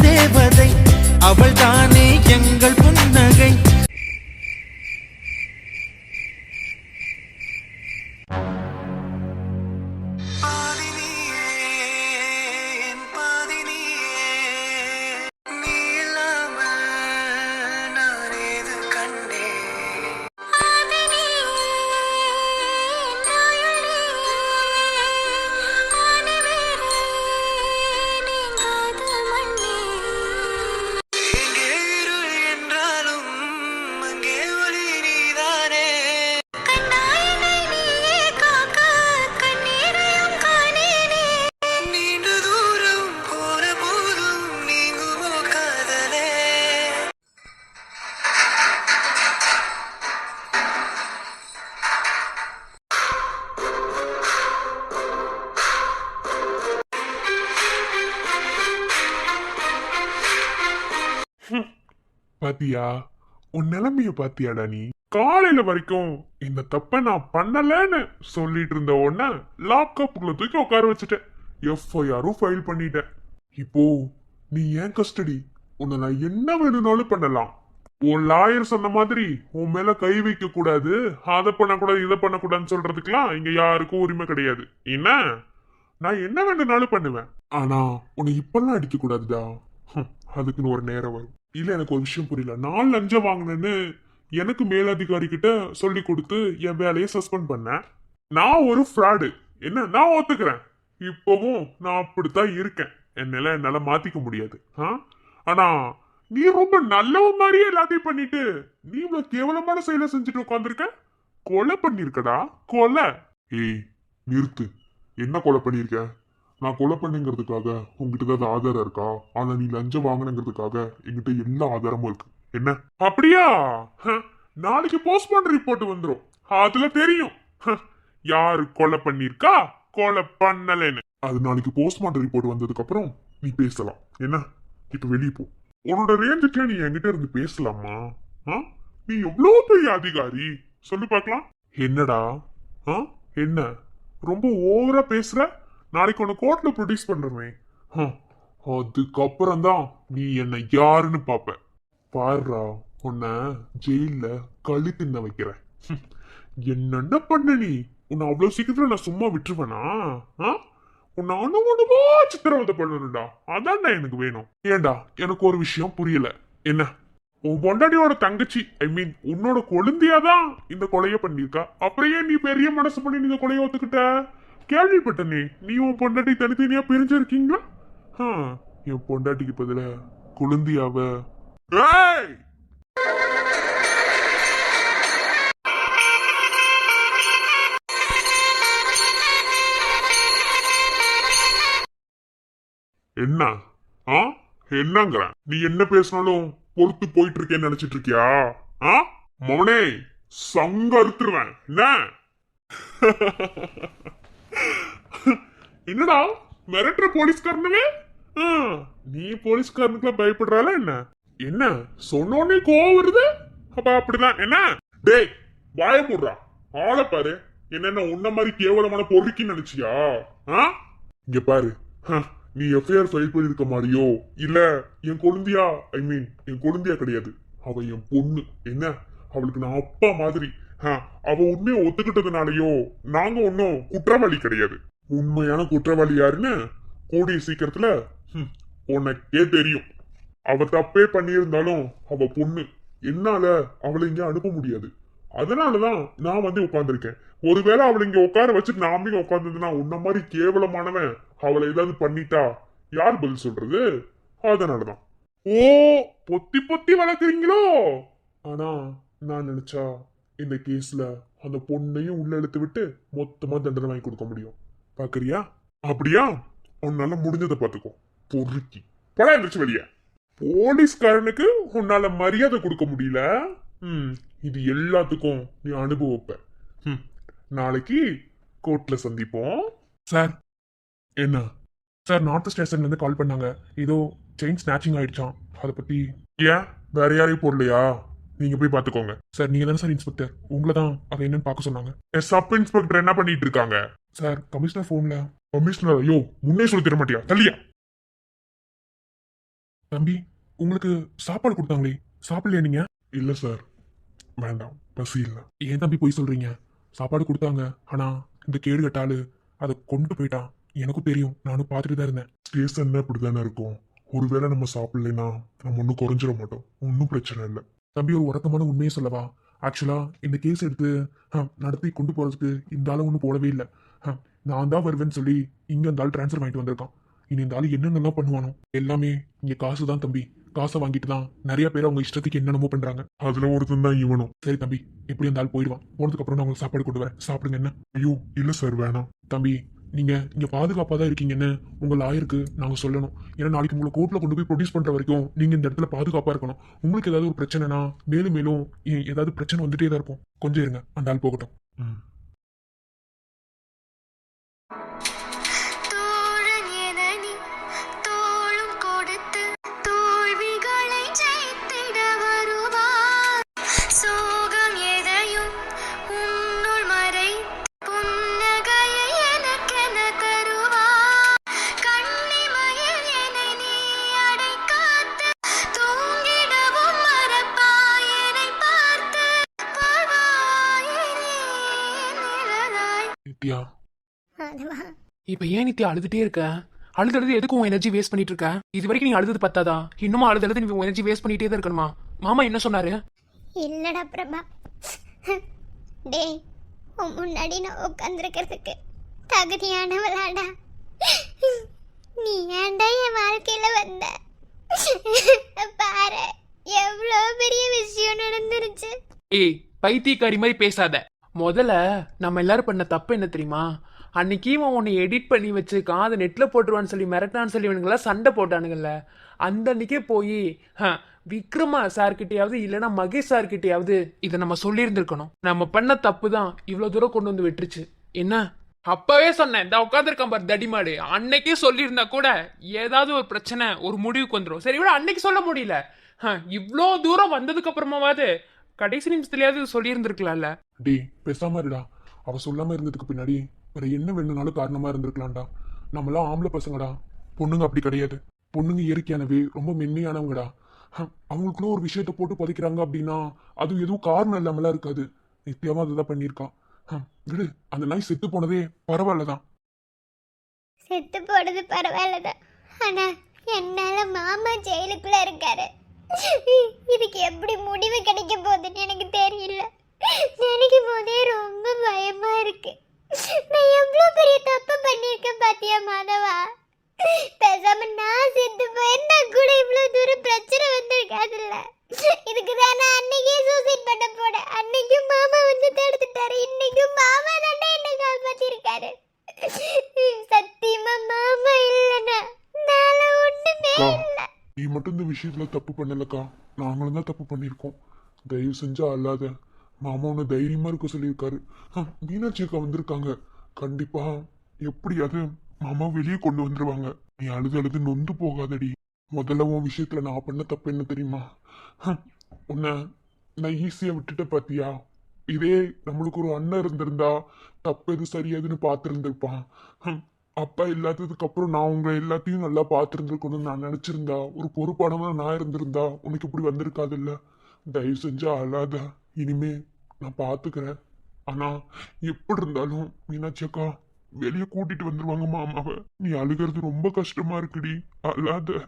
தேவதை அவள் தானே எங்கள் புன்னகை. பாத்தியா, உன் நிலைமைய பாத்தியாடா? நீ காலையில வரைக்கும் இந்த தப்ப நான் பண்ணலன்னு சொல்லிட்டு இருந்த உடனே லாக்அப்ல தூக்கி உட்கார வச்சுட்டேன். எஃப்ஐஆரும் ஃபைல் பண்ணிட்டேன். இப்போ நீ ஏன் கஸ்டடி, உன்னை நான் என்ன வேணும்னாலும் பண்ணலாம். உன் லாயர் சொன்ன மாதிரி உன் மேல கை வைக்க கூடாது, அதை பண்ணக்கூடாது, இதை பண்ணக்கூடாதுன்னு சொல்றதுக்கெல்லாம் இங்க யாருக்கும் உரிமை கிடையாது. என்ன, நான் என்ன வேணும்னாலும் பண்ணுவேன். ஆனா உன்னை இப்பெல்லாம் அடிக்க கூடாதுடா. அதுக்குன்னு ஒரு நேரம் வரும். இல்ல, எனக்கு ஒரு விஷயம் புரியல. நான் லஞ்சம் வாங்கினேன்னு எனக்கு மேலதிகாரி கிட்ட சொல்லி கொடுத்து என் வேலையை சஸ்பெண்ட் பண்ணேன். நான் ஒரு ஃப்ராடு, என்ன, நான் ஒத்துக்கிறேன். இப்பவும் நான் அப்படித்தான் இருக்கேன். என்னால மாத்திக்க முடியாது. ஆனா நீ ரொம்ப நல்லவ மாதிரியே எல்லாத்தையும் பண்ணிட்டு நீ இவ்வளவு கேவலமான செயலை செஞ்சுட்டு உட்காந்துருக்க. கொலை பண்ணிருக்கடா, கொலை. ஏய் நிறுத்து, என்ன கொலை பண்ணிருக்க? நான் கொலை பண்ணுங்கிறதுக்காக உங்ககிட்ட ஏதாவது ஆதாரம் இருக்கா? ஆனா நீ லஞ்சம் வாங்கினுங்கிறதுக்காக என்கிட்ட எல்லா ஆதாரமும் இருக்கு. என்ன அப்படியா? நாளைக்கு போஸ்ட்மார்ட்டம் ரிப்போர்ட் வந்துடும், அதுல தெரியும் யாரு கொலை பண்ணிருக்கா கொலை பண்ணலன்னு. அது நாளைக்கு போஸ்ட்மார்ட்டம் ரிப்போர்ட் வந்ததுக்கு அப்புறம் நீ பேசலாம். என்ன, இப்ப வெளியே போ. உன்னோட ரேஞ்சுக்கு நீ என்கிட்ட இருந்து பேசலாமா? நீ எவ்வளவு பெரிய அதிகாரி சொல்லி பார்க்கலாம். என்னடா என்ன ரொம்ப ஓவரா பேசுற? நாளைக்கு உன்னை கோர்ட்ல ப்ரொடியூஸ் பண்றேன். அதுக்கப்புறம் தான் நீ என்ன யாருன்னு பாப்ப. பாருடா, உன்னை ஜெயில களி தின்ன வைக்கிறேன். என்னென்ன பண்ண நீ? உன்னை அவ்வளவு சீக்கிரத்துல நான் சும்மா விட்டுருவேனா? உன்னை அணுவணுமா சித்திரவதை பண்ணணும்டா, அதான்டா எனக்கு வேணும். ஏண்டா, எனக்கு ஒரு விஷயம் புரியல. என்ன, உன் பொண்டாட்டியோட தங்கச்சி, ஐ மீன் உன்னோட கொழுந்தியாதான் இந்த கொலைய பண்ணிருக்கா. அப்புறம் ஏன் நீ பெரிய மனசு பண்ணி இந்த கொலைய ஒத்துக்கிட்ட? கேள்விப்பட்டனே நீ உன் பொண்டாட்டி தனித்தனியா பிரிஞ்சிருக்கீங்களா? என் பொண்டாட்டிக்கு பதில குழந்தையாவ. என்ன என்னங்கிற? நீ என்ன பேசினாலும் பொறுத்து போயிட்டு இருக்கேன்னு நினைச்சிட்டு இருக்கியா? மவனே, சங்க அறுத்துருவேன். என்ன என்னடா மிரட்டுற போலீஸ்காரனுவே? நீ போலீஸ்காரனுக்குலாம் பயப்படுறால? என்ன என்ன சொன்னோடனே கோவம் வருது? அப்ப அப்படிதான். என்ன டேய், வாய போடுறா, ஆளை பாரு. என்னென்ன உன்ன மாதிரி கேவலமான பொறுக்கின்னு நினைச்சியா? இங்க பாரு, நீ எஃப்ஐஆர் ஃபைல் பண்ணிருக்க மாதிரியோ இல்ல என் கொழுந்தியா, ஐ மீன் என் கொழுந்தியா கிடையாது, அவ என் பொண்ணு. என்ன, அவளுக்கு நான் அப்பா மாதிரி. அவ உண்மையை ஒத்துக்கிட்டதுனாலயோ நாங்க ஒன்னும் குற்றவாளி கிடையாது. உண்மையான குற்றவாளி யாருன்னு கூடிய சீக்கிரத்துல உனக்கே தெரியும். அவ தப்பே பண்ணியிருந்தாலும் அவ பொண்ணு, என்னால அவளை இங்க அனுப்ப முடியாது. அதனாலதான் நான் வந்து உட்கார்ந்துருக்கேன். ஒருவேளை அவளை இங்க உட்கார வச்சுட்டு நாம உட்கார்ந்ததுன்னா உன்ன மாதிரி கேவலமானவன் அவளை ஏதாவது பண்ணிட்டா யார் பதில் சொல்றது? அதனாலதான். ஓ, பொத்தி பொத்தி வளர்க்குறீங்களோ? ஆனா நான் நினைச்சா இந்த கேஸ்ல அந்த பொண்ணையும் உள்ள இழுத்து விட்டு மொத்தமா தண்டனை வாங்கி கொடுக்க முடியும். பாக்குறியா? அப்படியா? உன்னால முடிஞ்சதை பாத்துக்கோ. பொறுக்கி படம் இருந்துச்சு வெளிய. போலீஸ்காரனுக்கு உன்னால மரியாதை கொடுக்க முடியல. இது எல்லாத்துக்கும் நீ அனுபவிப்ப. நாளைக்கு கோர்ட்ல சந்திப்போம். சார், என்ன சார், நார்த் ஸ்டேஷன்ல இருந்து கால் பண்ணாங்க. ஏதோ செயின் ஸ்நாச்சிங் ஆயிடுச்சான். அதை பத்தி. ஏன் வேற யாரையும் போடலையா? நீங்க போய் பாத்துக்கோங்க. சார், நீங்க தானே சார் இன்ஸ்பெக்டர், உங்களை தான் அதை என்னன்னு பார்க்க சொன்னாங்க. சப் இன்ஸ்பெக்டர் என்ன பண்ணிட்டு இருக்காங்க? சார், கமிஷனர் போன்ல. கமிஷனர்? ஐயோ, முன்னே சொல்லி தர மாட்டியா? தள்ளியா? தம்பி, உங்களுக்கு சாப்பாடு கொடுத்தாங்களே, சாப்பிடலையா நீங்க? இல்ல சார், வேண்டாம், பசி இல்ல. ஏன் தம்பி போய் சொல்றீங்க? சாப்பாடு கொடுத்தாங்க, ஆனா இந்த கேடு கட்டாளு அதை கொண்டு போயிட்டான். எனக்கும் தெரியும், நானும் பார்த்துட்டு தான் இருந்தேன். கேஸ் என்ன இப்படிதானே இருக்கும். ஒருவேளை நம்ம சாப்பிடலைன்னா நம்ம ஒன்றும் குறைஞ்சிட மாட்டோம், ஒன்றும் பிரச்சனை இல்லை. தம்பி, ஒரு உறக்கமான உண்மையை சொல்லவா? ஆக்சுவலா இந்த கேஸ் எடுத்து நடத்தி கொண்டு போறதுக்கு இந்த ஆளு ஒன்றும் போடவே இல்லை. நான் தான் வருவேன்னு சொல்லி இங்க அந்த ஆள் டிரான்ஸ்ஃபர் வாங்கிட்டு வந்திருக்கான். இனி இந்த ஆளு என்னென்னலாம் பண்ணுவானோ. எல்லாமே இங்க காசு தான் தம்பி. காசை வாங்கிட்டு தான் நிறைய பேர் அவங்க இஷ்டத்துக்கு என்னென்னமோ பண்றாங்க. அதுல ஒருத்தன் தான் இவனும். சரி தம்பி, எப்படி அந்த ஆள் போயிடுவான். போனதுக்கு அப்புறம் நான் உங்களுக்கு சாப்பாடு கொண்டு வரேன், சாப்பிடுங்க என்ன. ஐயோ இல்ல சார், வேணாம். தம்பி, நீங்க இங்க பாதுகாப்பா தான் இருக்கீங்கன்னு உங்க லாயருக்கு நாங்க சொல்லணும். ஏன்னா நாளைக்கு உங்களை கோர்ட்ல கொண்டு போய் ப்ரொடியூஸ் பண்ற வரைக்கும் நீங்க இந்த இடத்துல பாதுகாப்பா இருக்கணும். உங்களுக்கு ஏதாவது ஒரு பிரச்சனைனா மேலும் மேலும் ஏதாவது பிரச்சனை வந்துட்டே தான் இருக்கும். கொஞ்சம் இருங்க, அந்த ஆள் போகட்டும். ம். தோழன் என நீ தோளும் கொடுத்து தோல்விகளை ஜெயித்திட வருவார். சோகம் எதையும் உன்னுள் மறை புன்னகையை எனக்கென தருவார். கண்ணிமையில் என்னை நீ அடைக்காத்து தூங்கிடவும் மறப்பாய் என்னை பார்த்து வாழ்வாயே நீ நிழலாய். நித்யா, அதுவா இப்ப ஏன் நித்யா அழுதுட்டே இருக்க? அழுது எதுக்கு உன் எனர்ஜி வேஸ்ட் பண்ணிட்டு இருக்க? இது வரைக்கும் நீ அழுது பத்தாதா? இன்னுமா அழுது நீ உன் எனர்ஜி வேஸ்ட் பண்ணிட்டே தான் இருக்கணுமா? மாமா என்ன சொன்னாரு? இல்லடா பிரபா, டேய் உன் முன்னாடி நான் உட்காந்துருக்கிறதுக்கு தகுதியானவளாடா. நீ ஏன்டா என் வாழ்க்கையில வந்த? பாரு எவ்வளோ பெரிய விஷயம் நடந்துருச்சு. ஏய், பைத்தியக்காரி மாதிரி பேசாத. முதல்ல நம்ம எல்லாரும் பண்ண தப்பு என்ன தெரியுமா? அன்னைக்கு இவன் உன்னை எடிட் பண்ணி வச்சிருக்கான், அதை நெட்ல போட்டுருவான்னு சொல்லி மிரட்டான்னு சொல்லி இவனுங்களாம் சண்டை போட்டானுங்கல்ல. அந்த அன்னைக்கே போய் விக்ரமா சார்கிட்டயாவது இல்லைன்னா மகேஷ் சார்கிட்டயாவது இதை நம்ம சொல்லியிருந்திருக்கணும். நம்ம பண்ண தப்பு தான் இவ்வளவு தூரம் கொண்டு வந்து விட்டுருச்சு. என்ன அப்பவே சொன்னேன், இந்த உட்காந்துருக்கான் பாரு தடிமாடு. அன்னைக்கே சொல்லியிருந்தா கூட ஏதாவது ஒரு பிரச்சனை ஒரு முடிவுக்கு வந்துடும். சரி விட, அன்னைக்கு சொல்ல முடியல. இவ்வளோ தூரம் வந்ததுக்கு அப்புறமாவது கடைசி நிமிஷத்துலயாவது சொல்லியிருந்திருக்கலாம்ல. டேய் பேசாம இருடா. அவ சொல்லாம இருந்ததுக்கு பின்னாடி வேற என்ன வேணும்னாலும் காரணமா இருந்திருக்கலாம்டா. நம்மளாம் ஆம்பளை பசங்கடா, பொண்ணுங்க அப்படி கிடையாது. பொண்ணுங்க இயற்கையானவே ரொம்ப மென்மையானவங்கடா. அவங்களுக்குள்ள ஒரு விஷயத்த போட்டு புதைக்கிறாங்க அப்படின்னா அது எதுவும் காரணம் இல்லாமலாம் இருக்காது. நித்தியமா அதுதான் பண்ணியிருக்கான். விடு, அந்த நாய் செத்து போனதே பரவாயில்லதான். செத்து போடுறது பரவாயில்லதான், ஆனா என்னால மாமா ஜெயிலுக்குள்ள இருக்காரு. இதுக்கு எப்படி முடிவு கிடைக்க போகுதுன்னு எனக்கு தெரியல. நினைக்கும் போதே ரொம்ப பயமா இருக்கு. நான் எவ்வளவு பெரிய தப்பு பண்ணிருக்கேன் பாத்தியா மாதவா? பேசாம நான் செத்து போயிருந்தா கூட இவ்வளவு தூரம் பிரச்சனை வந்திருக்காதுல்ல. இதுக்கு தான் நான் அன்னைக்கே சூசைட் பண்ண போனேன். அன்னைக்கும் மாமா வந்து தடுத்துட்டாரு, இன்னைக்கும் மாமா தானே என்ன காப்பாத்திருக்காரு. சத்தியமா மாமா இல்லைன்னா நாள ஒண்ணுமே இல்லை. நீ மட்டும் இந்த விஷயத்துல தப்பு பண்ணலக்கா, நாங்களும் தான் தப்பு பண்ணியிருக்கோம். தயவு செஞ்சா அல்லாத. மாமா உன்னை தைரியமா இருக்க சொல்லியிருக்காரு. மீனாட்சி அக்கா வந்திருக்காங்க, கண்டிப்பா எப்படியாவது மாமா வெளியே கொண்டு வந்துருவாங்க. நீ அழுது அழுது நொந்து போகாதடி. முதல்ல உன் விஷயத்துல நான் பண்ண தப்பு என்ன தெரியுமா? உன்னை நான் ஈஸியா விட்டுட்ட பாத்தியா? இதே நம்மளுக்கு ஒரு அண்ணன் இருந்திருந்தா தப்பு எது சரியாதுன்னு பார்த்துருந்துருப்பான். அப்பா இல்லாததுக்கு அப்புறம் நான் உங்க எல்லாத்தையும் நல்லா பார்த்துருந்துருக்கணும்னு நான் நினைச்சிருந்தா, ஒரு பொறுப்பானவன் நான் இருந்திருந்தா உனக்கு இப்படி வந்திருக்காதுல்ல. தயவு செஞ்சா அழாத. இனிமே நான் பாத்துக்கிறேன். ஆனா எப்படி இருந்தாலும் மீனாட்சி அக்கா வெளியே கூட்டிட்டு வந்துருவாங்க மாமாவை. நீ அழுகிறது ரொம்ப கஷ்டமா இருக்குடி, அழாத.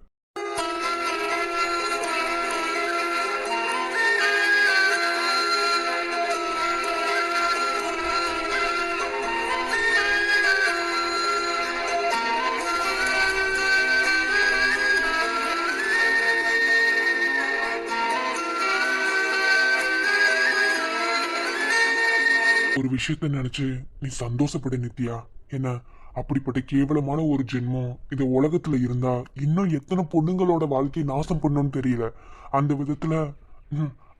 ஒரு விஷயத்த நினைச்சு நீ சந்தோஷப்பட நித்யா. என்ன, அப்படிப்பட்ட கேவலமான ஒரு ஜென்மம் இந்த உலகத்துல இருந்தா இன்னும் எத்தனை பொண்ணுங்களோட வாழ்க்கையை நாசம் பண்ணும்னு தெரியல. அந்த விதத்துல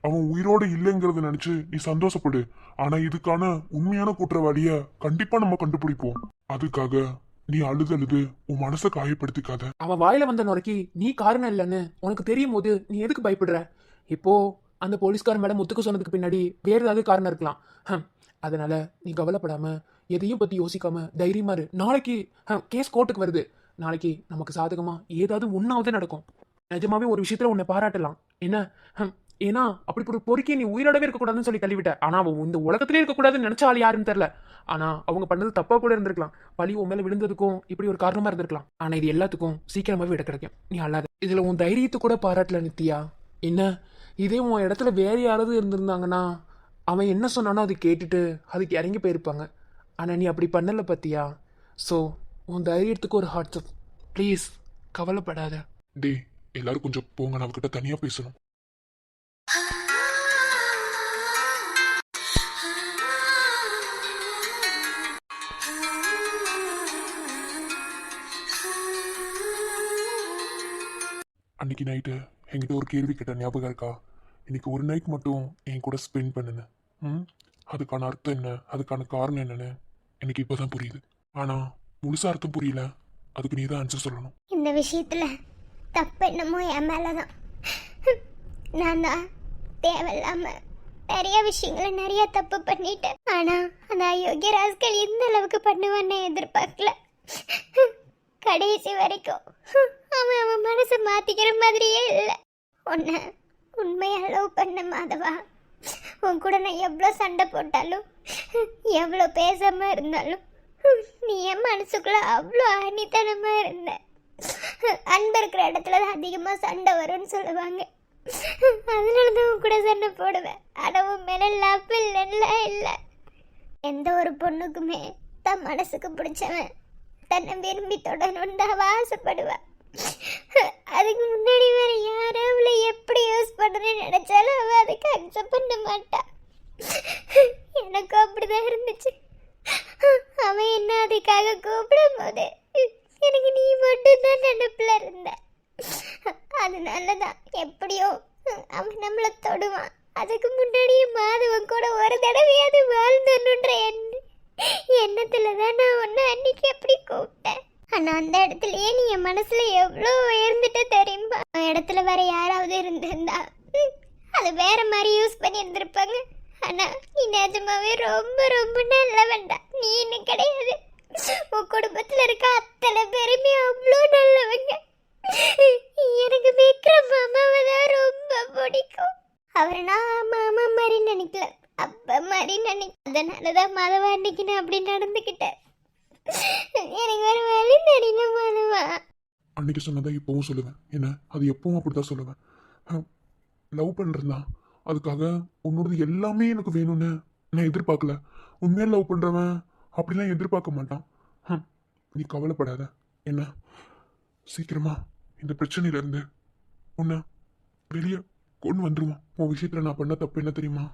அவன் உயிரோட இல்லைங்கிறத நினைச்சு நீ சந்தோஷப்படு. ஆனா இதுக்கான உண்மையான குற்றவாளிய கண்டிப்பா நம்ம கண்டுபிடிப்போம். அதுக்காக நீ அழுது உன் மனசை காயப்படுத்திக்காத. அவன் வாயில வந்த நுரைக்கு நீ காரணம் இல்லைன்னு உனக்கு தெரியும் போது நீ எதுக்கு பயப்படுற? இப்போ அந்த போலீஸ்காரன் மேடம் முத்துக்கு சொன்னதுக்கு பின்னாடி வேற ஏதாவது காரணம் இருக்கலாம். அதனால நீ கவலைப்படாம எதையும் பத்தி யோசிக்காம தைரியமா இரு. நாளைக்கு கேஸ் கோர்ட்டுக்கு வருது. நாளைக்கு நமக்கு சாதகமா ஏதாவது ஒன்னாவது நடக்கும். நிஜமாவே ஒரு விஷயத்துல உன்னை பாராட்டலாம். என்ன ஏன்னா அப்படி ஒரு பொறுக்கி நீ உயிரோடவே இருக்கக்கூடாதுன்னு சொல்லி தள்ளிவிட்ட. ஆனா அவன் இந்த உலகத்திலே இருக்கக்கூடாதுன்னு நினைச்ச ஆள் யாருன்னு தெரியல. ஆனா அவங்க பண்ணது தப்பா கூட இருந்திருக்கலாம். பழி உன் மேல விழுந்ததுக்கும் இப்படி ஒரு காரணமா இருந்திருக்கலாம். ஆனா இது எல்லாத்துக்கும் சீக்கிரமாவே விட கிடைக்கும். நீ அல்லாத இதுல உன் தைரியத்தை கூட பாராட்டல நித்யா. என்ன இதே உன் இடத்துல வேற யாராவது இருந்திருந்தாங்கன்னா அவன் என்ன சொன்னானோ அது கேட்டுட்டு அதுக்கு இறங்கி போயிருப்பாங்க. ஆனா நீ அப்படி பண்ணல பத்தியா. ஸோ உன் தைரியத்துக்கு ஒரு ஹார்ட்ஸ் அப். ப்ளீஸ் கவலைப்படாத. டேய் எல்லாரும் கொஞ்சம் போங்க, நான் அவகிட்ட தனியா பேசணும். அன்னைக்கு நைட்டு என்கிட்ட ஒரு கேள்வி கேட்ட ஞாபகம் இருக்கா? இன்னைக்கு ஒரு நைட் மட்டும் என் கூட ஸ்பெண்ட் பண்ணுங்க. அதுக்கான அர்த்தம் என்ன, அதுக்கான காரணம் என்னன்னு எனக்கு இப்போதான் புரியுது. ஆனா முழுசா அர்த்தம் புரியல. அதுக்கு நீ தான் ஆன்சர் சொல்லணும். இந்த விஷயத்துல தப்பு என்னமோ என் மேலதான். நான் தான் தேவையில்லாம நிறைய விஷயங்களை நிறைய தப்பு பண்ணிட்டேன். ஆனா அந்த அயோக்கிய ராஸ்கல் எந்த அளவுக்கு பண்ணுவான்னு எதிர்பார்க்கல. கடைசி வரைக்கும் அவன் மனசை மாத்திக்கிற மாதிரியே இல்லை. உன்னை உண்மையா லவ் பண்ண மாதவா. உன் கூட நான் எவ்வளோ சண்டை போட்டாலும் எவ்வளோ பேசாம இருந்தாலும் நீ என் மனசுக்குள்ள அவ்வளோ அனித்தனமா இருந்த. அன்பு இருக்கிற இடத்துல தான் அதிகமாக சண்டை வரும்னு சொல்லுவாங்க. அதனால தான் உன் கூட சண்டை போடுவேன். ஆனால் உன் மேலே லவ் இல்லை. எந்த ஒரு பொண்ணுக்குமே தன் மனசுக்கு பிடிச்சவன் தன்னை விரும்பி தொடணும்னு தான் ஆசைப்படுவேன். அதுக்கு முன்னாடி வேற யாரும் அவளை எப்படி யூஸ் பண்ணுறேன்னு நினைச்சாலும் அவள் அதுக்கு அக்செப்ட் பண்ண மாட்டா. எனக்கும் அப்படிதான் இருந்துச்சு. அவன் என்ன அதுக்காக கூப்பிடும் போது எனக்கு நீ மட்டும்தான் நினைப்புல இருந்த. அதனாலதான் எப்படியோ அவன் நம்மளை தொடுவான். அதுக்கு முன்னாடியே மாதவன் கூட ஒரு தடவையாவது வாழ்ந்தணுன்ற எண்ணத்துலதான் நான் ஒன்னு அன்னைக்கு எப்படி கூப்பிட்டேன். ஆனா அந்த இடத்துலயே நீ என் மனசுல எவ்வளோ உயர்ந்துட்ட தெரியுமா? இடத்துல வேற யாராவது இருந்திருந்தா அது வேற மாதிரி யூஸ் பண்ணி இருந்திருப்பாங்க. ஆனா நீ நிஜமாவே ரொம்ப ரொம்ப நல்லவன்டா. நீ இன்னும் கிடையாது. உன் குடும்பத்துல இருக்க அத்தனை பேருமே அவ்வளோ நல்லவங்க. எனக்கு விக்ரம் மாமாவை தான் ரொம்ப பிடிக்கும். அவரை நான் மாமா மாதிரி நினைக்கல, அப்பா மாதிரி நினைக்கல. அதனாலதான் மாதவா அன்னைக்கு நான் அப்படி நடந்துக்கிட்டேன். எனக்கு வேற வழி தெரியல மாதவா. அன்னைக்கு சொன்னதை இப்பவும் சொல்லுவேன். என்ன அது எப்பவும் அப்படிதான் சொல்லுவேன். லவ் பண்றேன்னா அதுக்காக உன்னோடது எல்லாமே எனக்கு வேணும்னு நான் எதிர்பார்க்கல. உண்மையா லவ் பண்றவன் அப்படிலாம் எதிர்பார்க்க மாட்டான். நீ கவலைப்படாத. என்ன சீக்கிரமா இந்த பிரச்சனையில இருந்து உன்னை வெளியே கொண்டு வந்துருவான். உன் விஷயத்துல நான் பண்ண தப்பு என்ன தெரியுமா?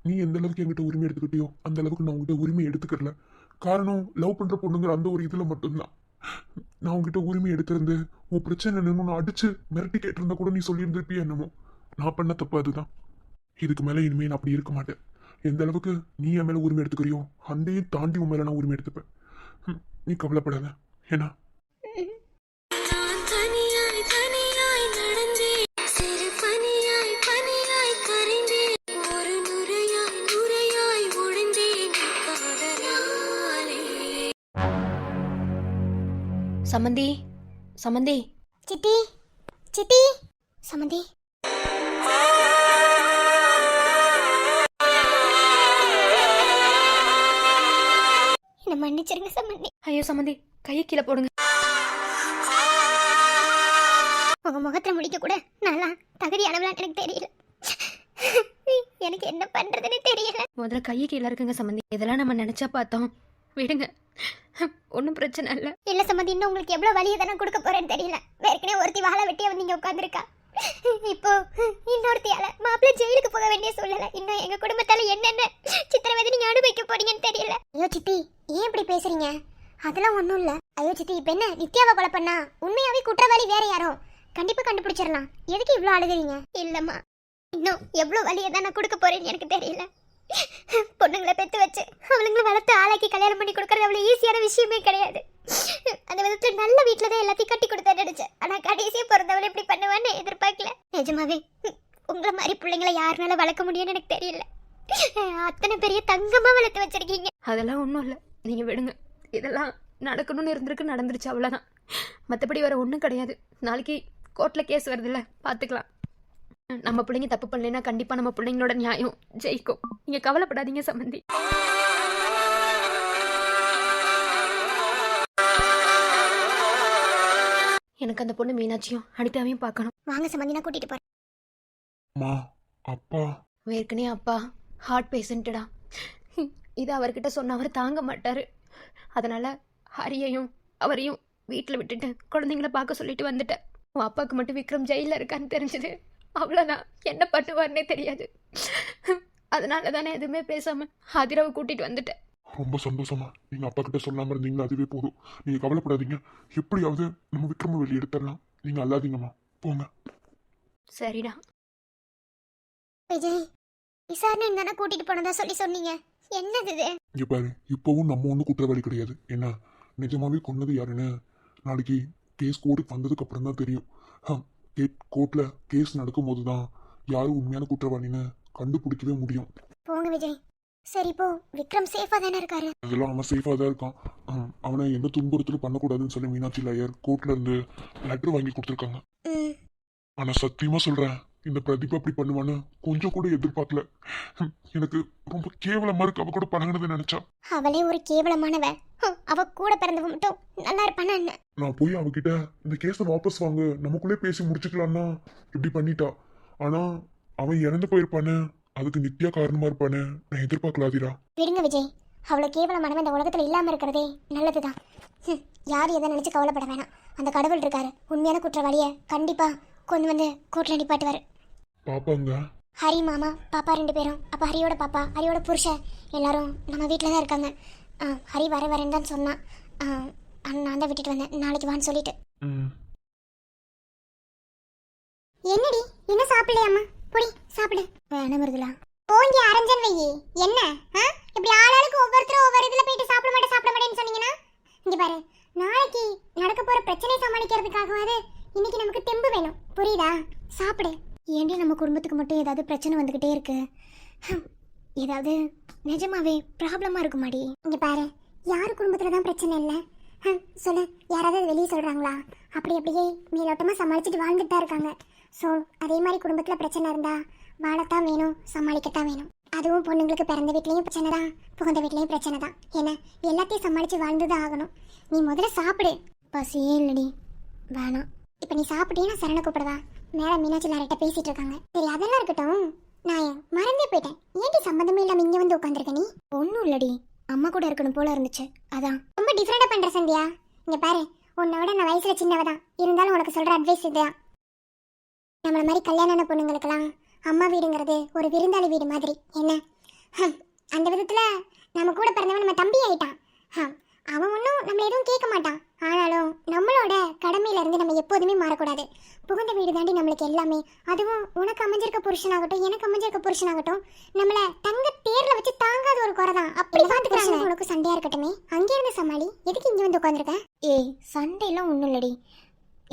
நீ எந்த அளவுக்கு என்கிட்ட உரிமை எடுத்துக்கிட்டியோ அந்த அளவுக்கு நான் உங்ககிட்ட உரிமை எடுத்துக்கல. காரணம் லவ் பண்ற பொண்ணுங்கிற அந்த ஒரு இதுல மட்டும்தான். நான் உங்ககிட்ட உரிமை எடுத்திருந்து உன் பிரச்சனை என்னன்னு அடிச்சு மிரட்டி கேட்டிருந்தா கூட நீ சொல்லியிருந்திருப்பியா என்னமோ. நான் பண்ண தப்பு அதுதான். இதுக்கு மேல இனிமே நான் அப்படி இருக்க மாட்டேன். எந்த அளவுக்கு நீ என் மேல உரிமை எடுத்துக்கிறியோ அந்தையும் தாண்டி உன் மேல நான் உரிமை எடுத்துப்பேன். நீ கவலைப்படாத. ஏன்னா சமந்தி, சமந்தி, சித்தி சித்தி சமந்தி. என்ன மன்னிச்சிருங்க சமந்தி. ஐயோ சமந்தி, கையை கீழே போடுங்க. உங்க முகத்துல முடிக்க கூட நல்லா தகுதியானவளான்னு எனக்கு தெரியல. எனக்கு என்ன பண்றதுன்னு தெரியல. முதல்ல கையை கீழே இருக்குங்க சமந்தி. இதெல்லாம் நம்ம நினைச்சா பார்த்தோம். விடுங்க, ஒன்றும் பிரச்சனை இல்லை. இல்ல சம்மதி, இன்னும் உங்களுக்கு எவ்வளவு வலியை தானே கொடுக்க போறேன்னு தெரியல. ஏற்கனவே ஒருத்தி வாழ வெட்டியா வந்து இங்க உட்காந்துருக்கா. இப்போ இன்னொருத்தியால மாப்பிள்ளை ஜெயிலுக்கு போக வேண்டிய சூழ்நிலை. இன்னும் எங்க குடும்பத்தால என்னென்ன சித்திரவதை நீங்க அனுபவிக்க போறீங்கன்னு தெரியல. ஐயோ சித்தி, ஏன் இப்படி பேசுறீங்க? அதெல்லாம் ஒண்ணும் இல்ல. ஐயோ சித்தி, இப்ப என்ன நித்யாவை கொலை பண்ணா உண்மையாவே குற்றவாளி வேற யாரோ கண்டிப்பா கண்டுபிடிச்சிடலாம். எதுக்கு இவ்வளவு அழுகுறீங்க? இல்லம்மா, இன்னும் எவ்வளவு வலியை தான் நான் கொடுக்க போறேன்னு எனக்கு தெரியல. பொண்ணுங்களை பெத்து வச்சு அவளுங்களை வளர்த்து ஆளாக்கி கல்யாணம் பண்ணி கொடுக்கறது அவ்வளவு ஈஸியான விஷயமே கிடையாது. அந்த விதத்துல நல்ல வீட்டுல தான் எல்லாத்தையும் கட்டி கொடுத்தா நினைச்சேன். ஆனா கடைசியா பிறந்தவளை இப்படி பண்ணுவான்னு எதிர்பார்க்கல. நிஜமாவே உங்களை மாதிரி பிள்ளைங்களை யாருனால வளர்க்க முடியும்னு எனக்கு தெரியல. அத்தனை பெரிய தங்கமா வளர்த்து வச்சிருக்கீங்க. அதெல்லாம் ஒன்றும் இல்லை, நீங்கள் விடுங்க. இதெல்லாம் நடக்கணும்னு இருந்திருக்கு, நடந்துருச்சு, அவ்வளோதான். மற்றபடி வேற ஒன்றும் கிடையாது. நாளைக்கு கோர்ட்டில் கேஸ் வருதுல்ல, பார்த்துக்கலாம். நம்ம பிள்ளைங்க தப்பு பண்ணலைன்னா கண்டிப்பாக நம்ம பிள்ளைங்களோட நியாயம் ஜெயிக்கும். நீங்கள் கவலைப்படாதீங்க சம்மந்தி. எனக்கு அந்த பொண்ணு மீனாட்சியும் அனிதாவையும் பார்க்கணும். வாங்க சம்மந்தி, நான் கூட்டிட்டு போறேன். மா, அப்பா. ஏற்கனவே அப்பா ஹார்ட் பேஷண்ட்டடா. இது அவர்கிட்ட சொன்ன அவர் தாங்க மாட்டார். அதனால் ஹரியையும் அவரையும் வீட்டில் விட்டுட்டு குழந்தைங்கள பார்க்க சொல்லிட்டு வந்துட்டேன். உன் அப்பாவுக்கு மட்டும் விக்ரம் ஜெயிலில் இருக்கான்னு தெரிஞ்சது, அவ்வளோதான். என்ன பண்ணுவார்னே தெரியாது. அதனால தானே எதுவுமே பேசாமல் ஹாதிராவை கூட்டிகிட்டு வந்துட்டேன். ரொம்ப சந்தோஷமா. நீங்க அப்பா கிட்ட சொல்லாம இருந்தீங்களா, அதுவே போதும். நீங்க கவலைப்படாதீங்க. எப்படியாவது நம்ம விக்ரம வெளியே எடுத்துடலாம். நீங்க அல்லாதீங்கம்மா, போங்க. சரிடா. விஜய், விசாரணை தானே கூட்டிட்டு போனதா சொல்லி சொன்னீங்க, என்னது இது? இங்க பாரு, இப்பவும் நம்ம ஒன்றும் குற்றவாளி கிடையாது. என்ன, நிஜமாவே கொன்னது யாருன்னு நாளைக்கு கேஸ் கோர்ட்டுக்கு வந்ததுக்கு அப்புறம் தான் தெரியும். கோர்ட்ல கேஸ் நடக்கும் போது தான் யாரும் உண்மையான குற்றவாளின்னு கண்டுபிடிக்கவே முடியும். போங்க விஜய். சரி, இப்போ விக்ரம் சேஃபா தானே இருக்காரு? அதெல்லாம் அவன் சேஃபாக தான் இருக்கான். அவனை எந்த துன்புறுத்தலும் பண்ணக்கூடாதுன்னு சொல்லி மீனாட்சி லாயர் கோர்ட்ல இருந்து லெட்டர் வாங்கி கொடுத்துருக்காங்க. ஆனா சத்தியமா சொல்றேன், இந்த பிரதீப் அப்படி பண்ணுவான்னு கொஞ்சம் கூட எதிர்பார்க்கல. எனக்கு ரொம்ப கேவலமா இருக்கு அவ கூட பழகினது நினைச்சா. அவளே ஒரு கேவலமானவ. அவ கூட பிறந்தவ மட்டும் நல்லா இருப்பானா என்ன? நான் போய் அவகிட்ட இந்த கேஸை வாபஸ் வாங்க, நமக்குள்ளே பேசி முடிச்சுக்கலாம்னா இப்படி பண்ணிட்டா. ஆனா அவன் இறந்து போயிருப்பான்னு, அதுக்கு நித்யா காரணமா இருப்பான்னு நான் எதிர்பார்க்கலாதீரா. விடுங்க விஜய், அவ்வளோ கேவலமானவன் இந்த உலகத்துல இல்லாம இருக்கிறதே நல்லதுதான். யார் எதை நினைச்சு கவலைப்பட வேணாம். அந்த கடவுள் இருக்காரு, உண்மையான குற்றவாளிய கண்டிப்பா கொண்டு வந்து கோர்ட்ல நிப்பாட்டுவாரு. பாப்பாங்க ஹரி மாமா பாப்பா 2 பேரும், அப்ப ஹரியோட பாப்பா, ஹரியோட புருஷன் எல்லாரும் நம்ம வீட்டில் தான் இருக்காங்க. ஹரி வரேன்னு தான் சொன்னான். நான் தான் விட்டுட்டு வந்தேன், நாளைக்கு வான்னு சொல்லிட்டு. என்னடி, இன்னும் சாப்பிடலையாம்மா? பொடி சாப்பிடு. வேணாம் வருதுலா, போங்க அரஞ்சன் வையி. என்ன இப்படி ஆளாளுக்கு ஒவ்வொருத்தரும் ஒவ்வொரு இதுல போயிட்டு சாப்பிட மாட்டேன்னு சொன்னீங்கன்னா, இங்க பாரு, நாளைக்கு நடக்க போற பிரச்சனை சமாளிக்கிறதுக்காகவாது இன்னைக்கு நமக்கு தெம்பு வேணும், புரியுதா? சாப்பிடு. ஏண்டி நம்ம குடும்பத்துக்கு மட்டும் ஏதாவது பிரச்சனை வந்துக்கிட்டே இருக்கு? ஏதாவது நிஜமாவே ப்ராப்ளமாக இருக்குமாடி? இங்கே பாரு, யார் குடும்பத்தில் தான் பிரச்சனை இல்லை சொல்லு. யாராவது வெளியே சொல்கிறாங்களா? அப்படியே மேலோட்டமாக சமாளிச்சுட்டு வாழ்ந்துட்டு தான் இருக்காங்க. ஸோ அதே மாதிரி குடும்பத்தில் பிரச்சனை இருந்தால் வாழத்தான் வேணும், சமாளிக்கத்தான் வேணும். அதுவும் பொண்ணுங்களுக்கு பிறந்த வீட்லேயும் பிரச்சனை தான், புகுந்த வீட்லேயும் பிரச்சனை தான். ஏன்னா எல்லாத்தையும் சமாளித்து வாழ்ந்து தான் ஆகணும். நீ முதல்ல சாப்பிடு. பசியே இல்லடி, வேணாம். இப்போ நீ சாப்பிட்டே நான் சரணை கூப்பிடுவா. மேல மீனாட்சி லாரிட்ட பேசிட்டு இருக்காங்க. சரி, அதெல்லாம் இருக்கட்டும். நான் மறந்தே போயிட்டேன். ஏன்டி சம்பந்தமே இல்லாம இங்க வந்து உட்காந்துருக்க நீ? ஒன்றும் இல்லடி, அம்மா கூட இருக்கணும் போல இருந்துச்சு, அதான். ரொம்ப டிஃப்ரெண்டா பண்ற சந்தியா. இங்க பாரு, உன்னை விட நான் வயசுல சின்னவதான், இருந்தாலும் உனக்கு சொல்ற அட்வைஸ் இதுதான். நம்மள மாதிரி கல்யாண பொண்ணுங்களுக்கெல்லாம் அம்மா வீடுங்கிறது ஒரு விருந்தாளி வீடு மாதிரி. என்ன, அந்த விதத்துல நம்ம கூட பிறந்தவன் நம்ம தம்பி ஆயிட்டான். அவன் ஒன்றும் நம்ம எதுவும் கேட்க மாட்டான். ஆனாலும் நம்மளோட கடமையில இருந்து நம்ம எப்போதுமே மாறக்கூடாது. புகுந்த வீடு தாண்டி நம்மளுக்கு எல்லாமே. அதுவும் உனக்கு அமைஞ்சிருக்க புருஷனாகட்டும், எனக்கு அமைஞ்சிருக்க புருஷனாகட்டும், நம்மள தங்க தேர்ல வச்சு தாங்காத ஒரு குறை தான். அப்படி பார்த்துக்கிறாங்க. உனக்கு சண்டையா இருக்கட்டுமே, அங்கே இருந்து சமாளி. எதுக்கு இங்கே வந்து உட்காந்துருக்க? ஏய், சண்டையெல்லாம் ஒன்றும் இல்லடி,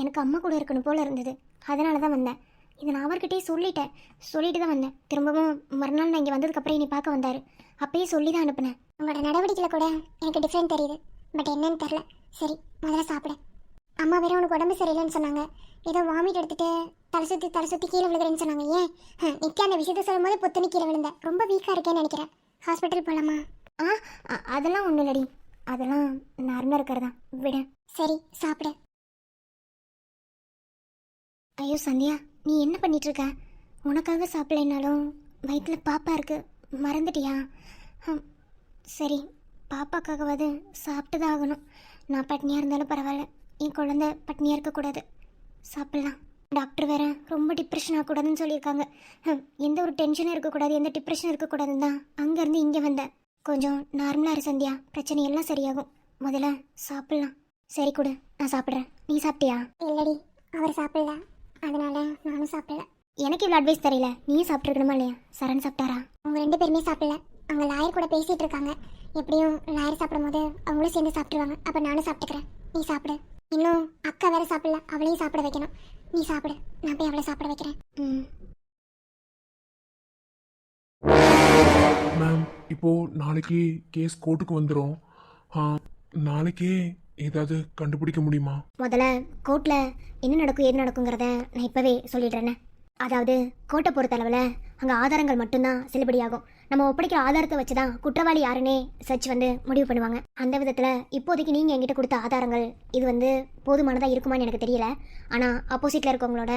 எனக்கு அம்மா கூட இருக்கணும் போல இருந்தது, அதனால தான் வந்தேன். இதை நான் அவர்கிட்டயே சொல்லிட்டு தான் வந்தேன். திரும்பவும் மறுநாள் நான் இங்கே வந்ததுக்கப்புறம் என்னை பார்க்க வந்தார். அப்பயே சொல்லி தான் அனுப்புனேன். உங்களோட நடவடிக்கையில் கூட எனக்கு டிஃப்ரெண்ட் தெரியுது, பட் என்னன்னு தெரில. சரி, முதல்ல சாப்பிட. அம்மா வேற உனக்கு உடம்பு சரியில்லைன்னு சொன்னாங்க. ஏதோ வாமிட் எடுத்துட்டு தலை சுற்றி கீழே விழுகிறேன்னு சொன்னாங்க. ஏன் நிற்க அந்த விஷயத்த சொல்லும் போது பொத்துனி கீழே விழுந்தேன். ரொம்ப வீக்காக இருக்கேன்னு நினைக்கிறேன். ஹாஸ்பிட்டல் போகலாமா? அதெல்லாம் ஒன்றும் இல்லடி, அதெல்லாம் நார்மலாக இருக்கிறதா, விட. சரி, சாப்பிட. ஐயோ சந்தியா, நீ என்ன பண்ணிட்டு இருக்க? உனக்காக சாப்பிடலைனாலும் வயிற்றில் பாப்பா இருக்கு, மறந்துட்டியா? சரி, பாப்பாக்காகவாது சாப்பிட்டு தான் ஆகணும். நான் பட்னியாக இருந்தாலும் பரவாயில்ல, என் குழந்தை பட்னியாக இருக்கக்கூடாது. சாப்பிட்லாம். டாக்டர் வேற ரொம்ப டிப்ரெஷன் ஆகக்கூடாதுன்னு சொல்லியிருக்காங்க. எந்த ஒரு டென்ஷனும் இருக்கக்கூடாது, எந்த டிப்ரெஷனும் இருக்கக்கூடாதுன்னு தான் அங்கேருந்து இங்கே வந்தேன். கொஞ்சம் நார்மலாக இரு சந்தியா, பிரச்சனை எல்லாம் சரியாகும். முதல்ல சாப்பிட்லாம். சரி கொடு, நான் சாப்பிட்றேன். நீ சாப்பிட்டியா? இல்லடி, அவர் சாப்பிடல, அதனால நானும் சாப்பிடல. எனக்கு இவ்வளோ அட்வைஸ் தெரியல, நீயும் சாப்பிட்ருக்கணுமா இல்லையா? சரண் சாப்பிட்டாரா? அவங்க 2 பேருமே சாப்பிடல. அவங்க லாயர் கூட பேசிகிட்டு இருக்காங்க. எப்படியும் லாயர் சாப்பிடும் போது அவங்களும் சேர்ந்து சாப்பிட்ருவாங்க. அப்போ நானும் சாப்பிட்டுக்கிறேன், நீ சாப்பிடு. இன்னும் அக்கா வேற சாப்பிடல, அவளையும் சாப்பிட வைக்கணும். நீ சாப்பிடு, நான் போய் அவளை சாப்பிட வைக்கிறேன். மேம், இப்போ நாளைக்கு கேஸ் கோர்ட்டுக்கு வந்துடும். நாளைக்கே ஏதாவது கண்டுபிடிக்க முடியுமா? முதல்ல கோர்ட்ல என்ன நடக்கும் ஏது நடக்குங்கிறத நான் இப்பவே சொல்லிடுறேனே. அதாவது கோர்ட்டை பொறுத்தளவில் அங்கே ஆதாரங்கள் மட்டும்தான் செல்லுபடியாகும். நம்ம ஒப்படைக்கிற ஆதாரத்தை வச்சு தான் குற்றவாளி யாருன்னே சர்ச் முடிவு பண்ணுவாங்க. அந்த விதத்தில் இப்போதைக்கு நீங்கள் என்கிட்ட கொடுத்த ஆதாரங்கள் இது போதுமானதாக இருக்குமான்னு எனக்கு தெரியல. ஆனால் ஆப்போசிட்டில் இருக்கவங்களோட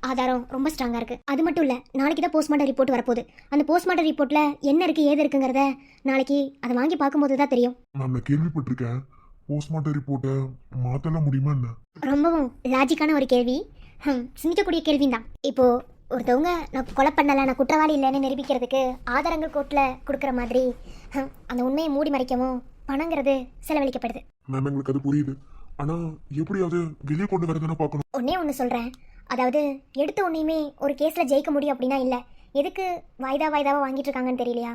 ஆதாரம் ரொம்ப ஸ்ட்ராங்காக இருக்குது. அது மட்டும் இல்லை, நாளைக்கு தான் போஸ்ட்மார்ட்டம் ரிப்போர்ட் வரப்போகுது. அந்த போஸ்ட்மார்ட்டம் ரிப்போர்ட்டில் என்ன இருக்குது ஏது இருக்குங்கிறத நாளைக்கு அதை வாங்கி பார்க்கும்போது தான் தெரியும். நான் கேள்விப்பட்டிருக்கேன், போஸ்ட்மார்ட்டம் ரிப்போர்ட்டை மாற்றலாம் முடியுமா என்ன? ரொம்பவும் லாஜிக்கான ஒரு கேள்வி, சிந்திக்கக்கூடிய கேள்விதான். இப்போ ஒருத்தவங்க நான் கொலை பண்ணலை, நான் குற்றவாளி இல்லைன்னு நிரூபிக்கிறதுக்கு ஆதாரங்கள் கோர்ட்டில் கொடுக்குற மாதிரி அந்த உண்மையை மூடி மறைக்கவும் பணங்கிறது செலவழிக்கப்படுது. மேம் எங்களுக்கு அது புரியுது, ஆனால் எப்படியாவது வெளியே கொண்டு வரதானே பார்க்கணும். ஒன்னே ஒன்று சொல்கிறேன், அதாவது எடுத்த உன்னையுமே ஒரு கேஸில் ஜெயிக்க முடியும் அப்படின்னா இல்லை. எதுக்கு வாய்தாவாக வாங்கிட்டு இருக்காங்கன்னு தெரியலையா?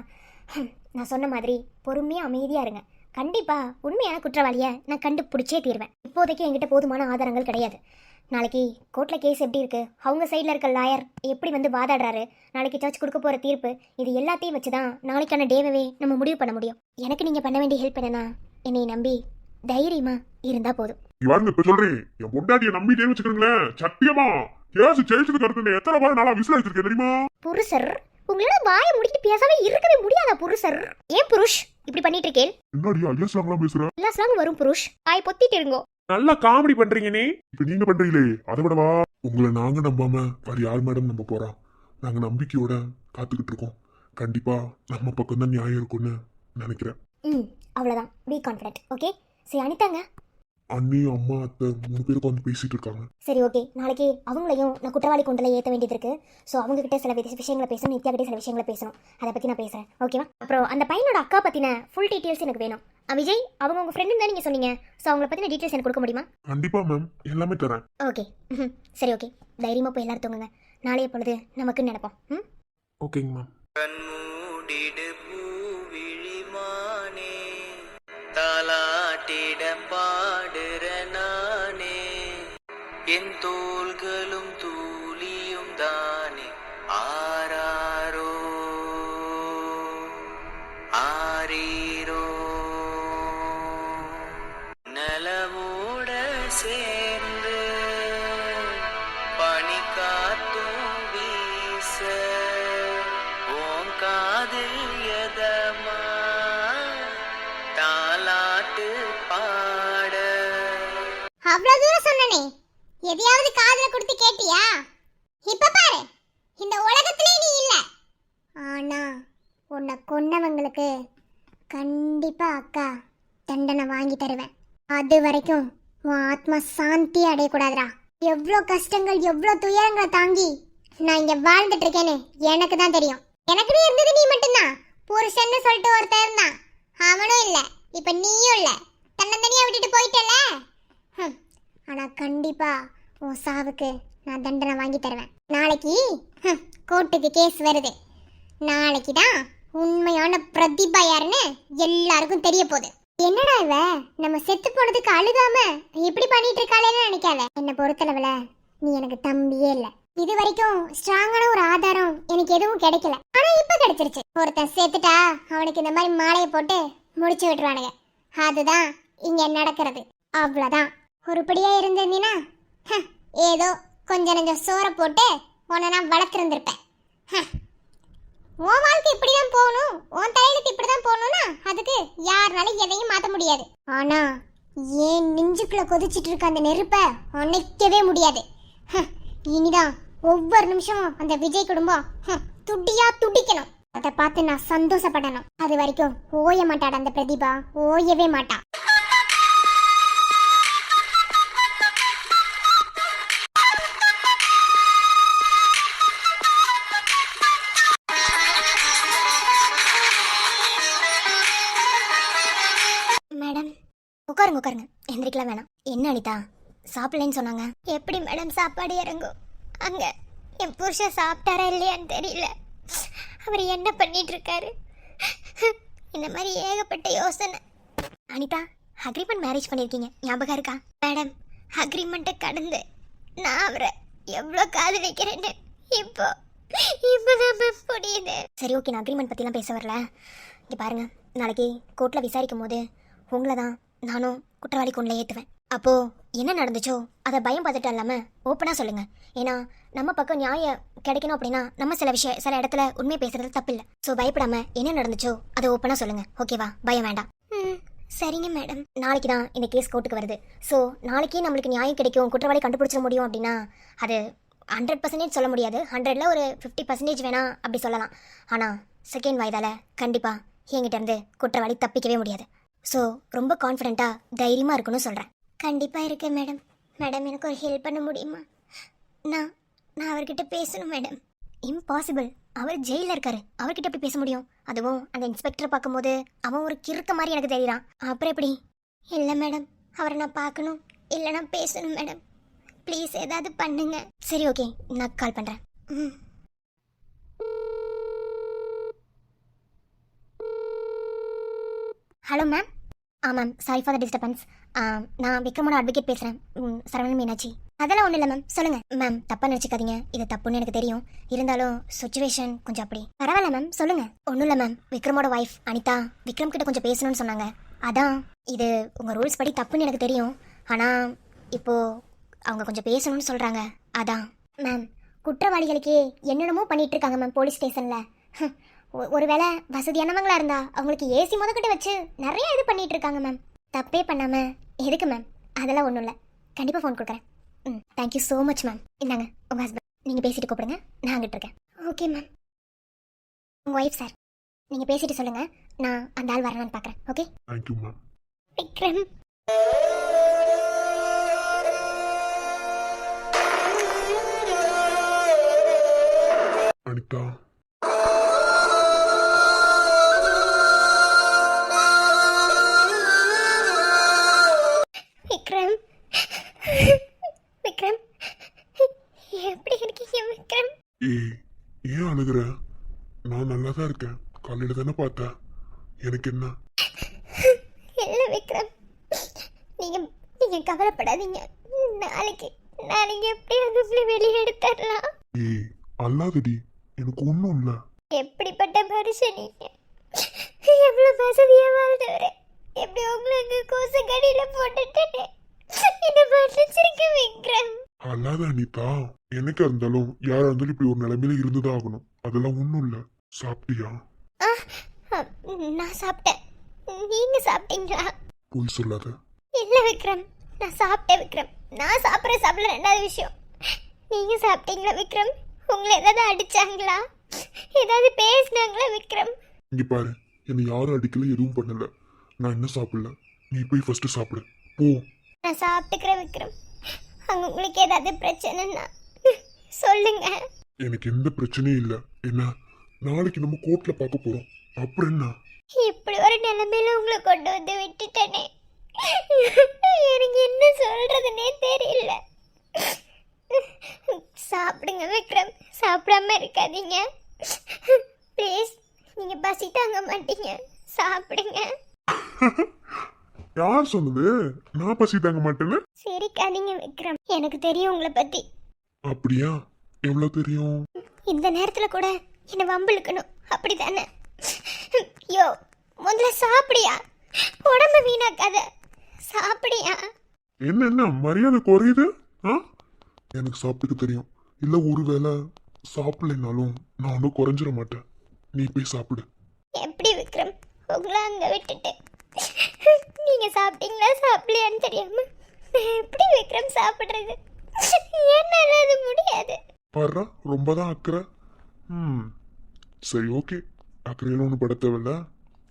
நான் சொன்ன மாதிரி பொறுமையாக அமைதியாக இருங்க. கண்டிப்பாக உண்மையான குற்றவாளியை நான் கண்டுபிடிச்சே தீர்வேன். இப்போதைக்கு என்கிட்ட போதுமான ஆதாரங்கள் கிடையாது. நாளைக்கு கோர்ட்டில் கேஸ் எப்படி இருக்குது, அவங்க சைடில் இருக்க லாயர் எப்படி வாதாடுறாரு, நாளைக்கு ஜட்ஜ் கொடுக்க போகிற தீர்ப்பு, இது எல்லாத்தையும் வச்சு தான் நாளைக்கான டேவே நம்ம முடிவு பண்ண முடியும். எனக்கு நீங்கள் பண்ண வேண்டிய ஹெல்ப் என்னன்னா, என்னை நம்பி தைரியமாக இருந்தால் போதும். இவாருங்க இப்ப சொல்றேன், என் பொண்டாட்டியை நம்பிட்டே வச்சுக்கோங்களேன், சத்தியமா கேஸ் ஜெயிச்சதுக்கு அடுத்து எத்தனை பாரு நாளா விசில் அடிச்சிருக்கேன் தெரியுமா? புருஷர், உங்களால வாயை முடிக்கிட்டு பேசாம இருக்கவே முடியாதா புருஷர்? ஏன் புருஷ் இப்படி பண்ணிட்டு இருக்கேன்? என்னடி ஐஎஸ்லாம் பேசுற? எல்லா ஸ்லாங் வரும் புருஷ், வாய் பொத்திட்டு இருங்கோ. நல்லா காமெடி பண்றீங்கனே. இப்ப நீங்க பண்றீங்களே அதை விடவா? உங்களை நாங்க நம்பாம வேற யார் மேடம் நம்ப போறோம்? நாங்க நம்பிக்கையோட காத்துக்கிட்டு இருக்கோம். கண்டிப்பா நம்ம பக்கம் தான் நியாயம் இருக்கும்னு நினைக்கிறேன். அவ்வளவுதான், பி கான்ஃபிடென்ட். ஓகே, சரி அனிதாங்க. அண்ணி அம்மா அத்தை 3 பேருக்கு வந்து பேசிட்டு இருக்காங்க. சரி ஓகே, நாளைக்கு அவங்களையும் நான் குற்றவாளி கொண்டல ஏற்ற வேண்டியது இருக்கு. ஸோ அவங்க கிட்ட சில விஷயங்களை பேசணும், நித்யா கிட்ட சில விஷயங்களை பேசணும். அதை பற்றி நான் பேசுகிறேன், ஓகேவா? அப்புறம் அந்த பையனோட அக்கா பற்றின ஃபுல் டீட்டெயில்ஸ் எனக்கு வேணும். விஜய், அவங்க உங்கள் ஃப்ரெண்டு தான் நீங்கள் சொன்னீங்க. ஸோ அவங்கள பற்றின டீட்டெயில்ஸ் எனக்கு கொடுக்க முடியுமா? கண்டிப்பா மேம், எல்லாமே தரேன். ஓகே, சரி ஓகே, தைரியமாக போய் எல்லாரும் தூங்குங்க. நாளைய பொழுது நமக்குன்னு நினைப்போம். ஓகேங்க மேம். கண்மூடிடு பூவிழிமானே, தாலாட்டிட பாடுற நானே, என் தோள்களும் தூளியும் தானே, ஆராரோ ஆரீரோ, நலவோட சேர்ந்து பனி காத்தும் வீச, ஓம் காதில் எதமா தாலாட்டு பாட. அவ்வளவு தூரம் சொன்னனே, எதையாவது காதுல கொடுத்து கேட்டியா? இப்ப பாரு, இந்த உலகத்திலே நீ இல்ல. ஆனா உன்னை கொன்னவங்களுக்கு கண்டிப்பா அக்கா தண்டனை வாங்கி தருவேன். அது வரைக்கும் உன் ஆத்மா சாந்தி அடையக்கூடாதுடா. எவ்வளோ கஷ்டங்கள் எவ்வளோ துயரங்களை தாங்கி நான் இங்க வாழ்ந்துட்டு இருக்கேன்னு எனக்கு தான் தெரியும். எனக்குனே இருந்தது நீ மட்டும்தான். புருஷன்னு சொல்லிட்டு ஒருத்தர் இருந்தான், அவனும் இல்ல, இப்ப நீயும் இல்ல, தன்னந்தனியா விட்டுட்டு போயிட்டல. ஆனா கண்டிப்பா உன் சாவுக்கு நான் தண்டனை வாங்கி தருவேன். நாளைக்கு கோர்ட்டுக்கு கேஸ் வருது. நாளைக்கு தான் உண்மையான பிரதிபா யாருன்னு எல்லாருக்கும் தெரிய போகுது. என்னடா இவ நம்ம செத்து போனதுக்கு அழுகாம இப்படி பண்ணிட்டு இருக்காளேன்னு நினைக்காத. என்னை பொறுத்தளவுல நீ எனக்கு தம்பியே இல்ல. இது வரைக்கும் ஸ்ட்ராங்கான ஒரு ஆதாரம் எனக்கு எதுவும் கிடைக்கல. ஆனா இப்ப கிடைச்சிருச்சு. ஒருத்தன் செத்துட்டா அவனுக்கு இந்த மாதிரி மாலையை போட்டு முடிச்சு விட்டுருவானுங்க. அதுதான் இங்க நடக்கிறது. அவ்வளவுதான். உருப்படியா இருந்திருந்தீனா ஏதோ கொஞ்சம் நஞ்சம் சோற போட்டு உன்னை நான் வளர்த்துருந்துருப்பேன். உன் வாழ்க்கை இப்படிதான் போகணும், உன் தலையிலுக்கு இப்படிதான் போகணும்னா அதுக்கு யாருனாலும் எதையும் மாற்ற முடியாது. ஆனா ஏன் நெஞ்சுக்குள்ள கொதிச்சிட்டு இருக்க அந்த நெருப்பை அணைக்கவே முடியாது. இனிதான் ஒவ்வொரு நிமிஷமும் அந்த விஜய் குடும்பம் துடியா துடிக்கணும். அதை பார்த்து நான் சந்தோஷப்படணும். அது வரைக்கும் ஓய மாட்டாடா அந்த பிரதிபா, ஓயவே மாட்டா. மேடம் உட்காருங்க உட்காருங்க, எந்திரிக்கலாம் வேணாம். என்ன அனிதா, சாப்பிடலன்னு சொன்னாங்க. எப்படி மேடம் சாப்பாடு இறங்கும்? அங்க என் புருஷன் சாப்பிட்டாரா இல்லையான்னு தெரியல. அவர் என்ன பண்ணிட்டு இருக்காரு? இந்த மாதிரி ஏகப்பட்ட யோசனை. அனிதா, அக்ரிமெண்ட் மேரேஜ் பண்ணியிருக்கீங்க, ஞாபகம் இருக்கா? மேடம், அக்ரிமெண்ட்டை கடந்து நான் அவரை எவ்வளோ காதலிக்கிறேன்னு இப்போதான் மேம் புரியுது. சரி ஓகே, நான் அக்ரிமெண்ட் பற்றிலாம் பேச வரல. இங்கே பாருங்க, நாளைக்கு கோர்ட்டில் விசாரிக்கும் போது உங்களை தான் நானும் குற்றவாளி கூண்டில் ஏற்றுவேன். அப்போ என்ன நடந்துச்சோ அதை பயம் பார்த்துட்டு இல்லாமல் ஓப்பனாக சொல்லுங்க. ஏன்னா நம்ம பக்கம் நியாயம் கிடைக்கணும் அப்படின்னா நம்ம சில இடத்துல உண்மை பேசுறது தப்பில்லை. ஸோ பயப்படாம என்ன நடந்துச்சோ அதை ஓப்பனாக சொல்லுங்க. ஓகேவா? பயம் வேண்டாம். சரிங்க மேடம். நாளைக்கு தான் இந்த கேஸ் கோர்ட்டுக்கு வருது. ஸோ நாளைக்கே நம்மளுக்கு நியாயம் கிடைக்கும், குற்றவாளி கண்டுபிடிச்சிட முடியும் அப்படின்னா அது 100% சொல்ல முடியாது. 100ல் ஒரு 50% வேணா அப்படி சொல்லலாம். ஆனால் செகண்ட் வாய்தால கண்டிப்பாக என்கிட்ட இருந்து குற்றவாளி தப்பிக்கவே முடியாது. ஸோ ரொம்ப கான்ஃபிடென்ட்டாக தைரியமாக இருக்குன்னு சொல்கிறேன். கண்டிப்பாக இருக்கேன் மேடம். மேடம் எனக்கு ஒரு ஹெல்ப் பண்ண முடியுமா? நான் அவர்கிட்ட பேசணும் மேடம். இம்பாசிபிள். அவர் ஜெயிலில் இருக்காரு, அவர்கிட்ட எப்படி பேச முடியும்? அதுவும் அந்த இன்ஸ்பெக்டரை பார்க்கும்போது அவன் ஒரு கிறுக்க மாதிரி எனக்கு தெரியறான். அப்புறம் எப்படி? இல்லை மேடம், அவரை நான் பார்க்கணும், இல்லைனா பேசணும் மேடம். ப்ளீஸ் ஏதாவது பண்ணுங்க. சரி ஓகே, நான் கால் பண்ணுறேன். Hello ma'am. Ma'am sorry for the disturbance. நான் விக்ரமோட அட்வொகேட் பேசுகிறேன், சரவணன் மீனாட்சி. அதெல்லாம் ஒன்றும் இல்லை மேம், சொல்லுங்கள். மேம் தப்பாக நினச்சிக்காதீங்க, இது தப்புன்னு எனக்கு தெரியும். இருந்தாலும் சுச்சுவேஷன் கொஞ்சம் அப்படி. பரவாயில்ல மேம், சொல்லுங்கள். ஒன்றும் இல்லை மேம், விக்ரமோட ஒய்ஃப் அனிதா விக்ரம் கிட்ட கொஞ்சம் பேசணும்னு சொன்னாங்க. அதான். இது உங்கள் ரூல்ஸ் படி தப்புன்னு எனக்கு தெரியும். ஆனால் இப்போது அவங்க கொஞ்சம் பேசணும்னு சொல்கிறாங்க. அதான் மேம். குற்றவாளிகளுக்கே என்னென்னமோ பண்ணிகிட்டு இருக்காங்க மேம் போலீஸ் ஸ்டேஷனில். ஒருவேளை வசதியானவங்களா இருந்தா அவங்களுக்கு ஏசி முதக்கிட்ட வச்சு நிறைய இது பண்ணிட்டு இருக்காங்க மேம். தப்பே பண்ணாம எதுக்கு மேம்? அதெல்லாம் ஒன்றும் இல்லை, கண்டிப்பாக ஃபோன் கொடுக்குறேன். Thank you so much ma'am. இந்தாங்க உங்கள் ஹஸ்பண்ட், நீங்கள் பேசிட்டு கூப்பிடுங்க, நான் அங்கிட்டு இருக்கேன். Okay ma'am. உங்கள் ஒய்ஃப் சார், நீங்கள் பேசிட்டு சொல்லுங்கள், நான் அந்த ஆள் வரலான்னு பார்க்குறேன். Okay? Thank you ma'am. Vikram. Anita, Vikram. Vikram எப்படி இருக்கீங்க விக்ரம்? ஏன் அழுகுற? நான் நல்லா தான் இருக்கேன். காலையில தானே பார்த்தேன். எனக்கு என்ன? இல்லை விக்ரம், நீங்க கவலைப்படாதீங்க. நாளைக்கு எப்படியாவது உங்களை வெளியே எடுத்துடலாம். அல்லாதடி, எனக்கு ஒன்றும் இல்லை. எப்படிப்பட்ட மனுஷன் நீங்க? எவ்வளவு வசதியா வாழ்ந்தவரு, எப்படி உங்களை அங்க கோசக்கடியில போட்டுட்டு என்ன மன்னிச்சிருக்க விக்ரம். அல்லாத அனிதா, எனக்கு இருந்தாலும் யாரா இருந்தாலும் இப்படி ஒரு நிலைமையில இருந்துதான் ஆகணும். அதெல்லாம் ஒன்றும் இல்லை. சாப்பிட்டியா? நான் சாப்பிட்டேன். நீங்க சாப்பிட்டீங்களா? போய் சொல்லாத. இல்ல விக்ரம், நான் சாப்பிட்டேன் விக்ரம். நான் சாப்பிட ரெண்டாவது விஷயம். நீங்க சாப்பிட்டீங்களா விக்ரம்? உங்களை ஏதாவது அடிச்சாங்களா? ஏதாவது பேசினாங்களா விக்ரம்? இங்க பாரு, என்னை யாரும் அடிக்கல, எதுவும் பண்ணல. நான் என்ன சாப்பிடல. நீ போய் ஃபர்ஸ்ட் சாப்பிடு போ. நான் சாப்பிட்டுக்கிறேன் விக்ரம். அங்க உங்களுக்கு ஏதாவது பிரச்சனைன்னா சொல்லுங்க. எனக்கு எந்த பிரச்சனையும் இல்லை. என்ன, நாளைக்கு நம்ம கோர்ட்ல பார்க்க போறோம். அப்புறம் என்ன? இப்படி ஒரு நிலைமையில உங்களை கொண்டு வந்து விட்டுட்டேனே, எனக்கு என்ன சொல்றதுன்னே தெரியல. சாப்பிடுங்க விக்ரம், சாப்பிடாம இருக்காதீங்க ப்ளீஸ். நீங்க பசி தாங்க மாட்டீங்க, சாப்பிடுங்க. யார் சொன்னது நான் பசி தாங்க மாட்டேன்னு? சிரிக்காதீங்க விக்ரம், எனக்கு தெரியும் உங்களை பத்தி. அப்படியா? எவ்வளவு தெரியும்? இந்த நேரத்துல கூட என்ன வம்பிழுக்கணும் அப்படிதானே? யோ, முதல்ல சாப்பிடியா, உடம்பு வீணாக்காத, சாப்பிடியா. என்ன மரியாதை குறையுது? எனக்கு சாப்பிட்டுக்க தெரியும். இல்ல ஒருவேளை சாப்பிடலைனாலும் நான் ஒன்றும் குறைஞ்சிட மாட்டேன். நீ போய் சாப்பிடு. எப்படி விக்ரம் உங்களை அங்க விட்டுட்டு நீங்க சாப்பிட்டீங்களா சாப்பிடலையான்னு தெரியாம நான் எப்படி விக்ரம் சாப்பிடுறது? என்னால அது முடியாது. பாரு, ரொம்ப தான் அக்கறை. சரி ஓகே, அக்கறையில ஒன்றும் பட தேவையில்ல.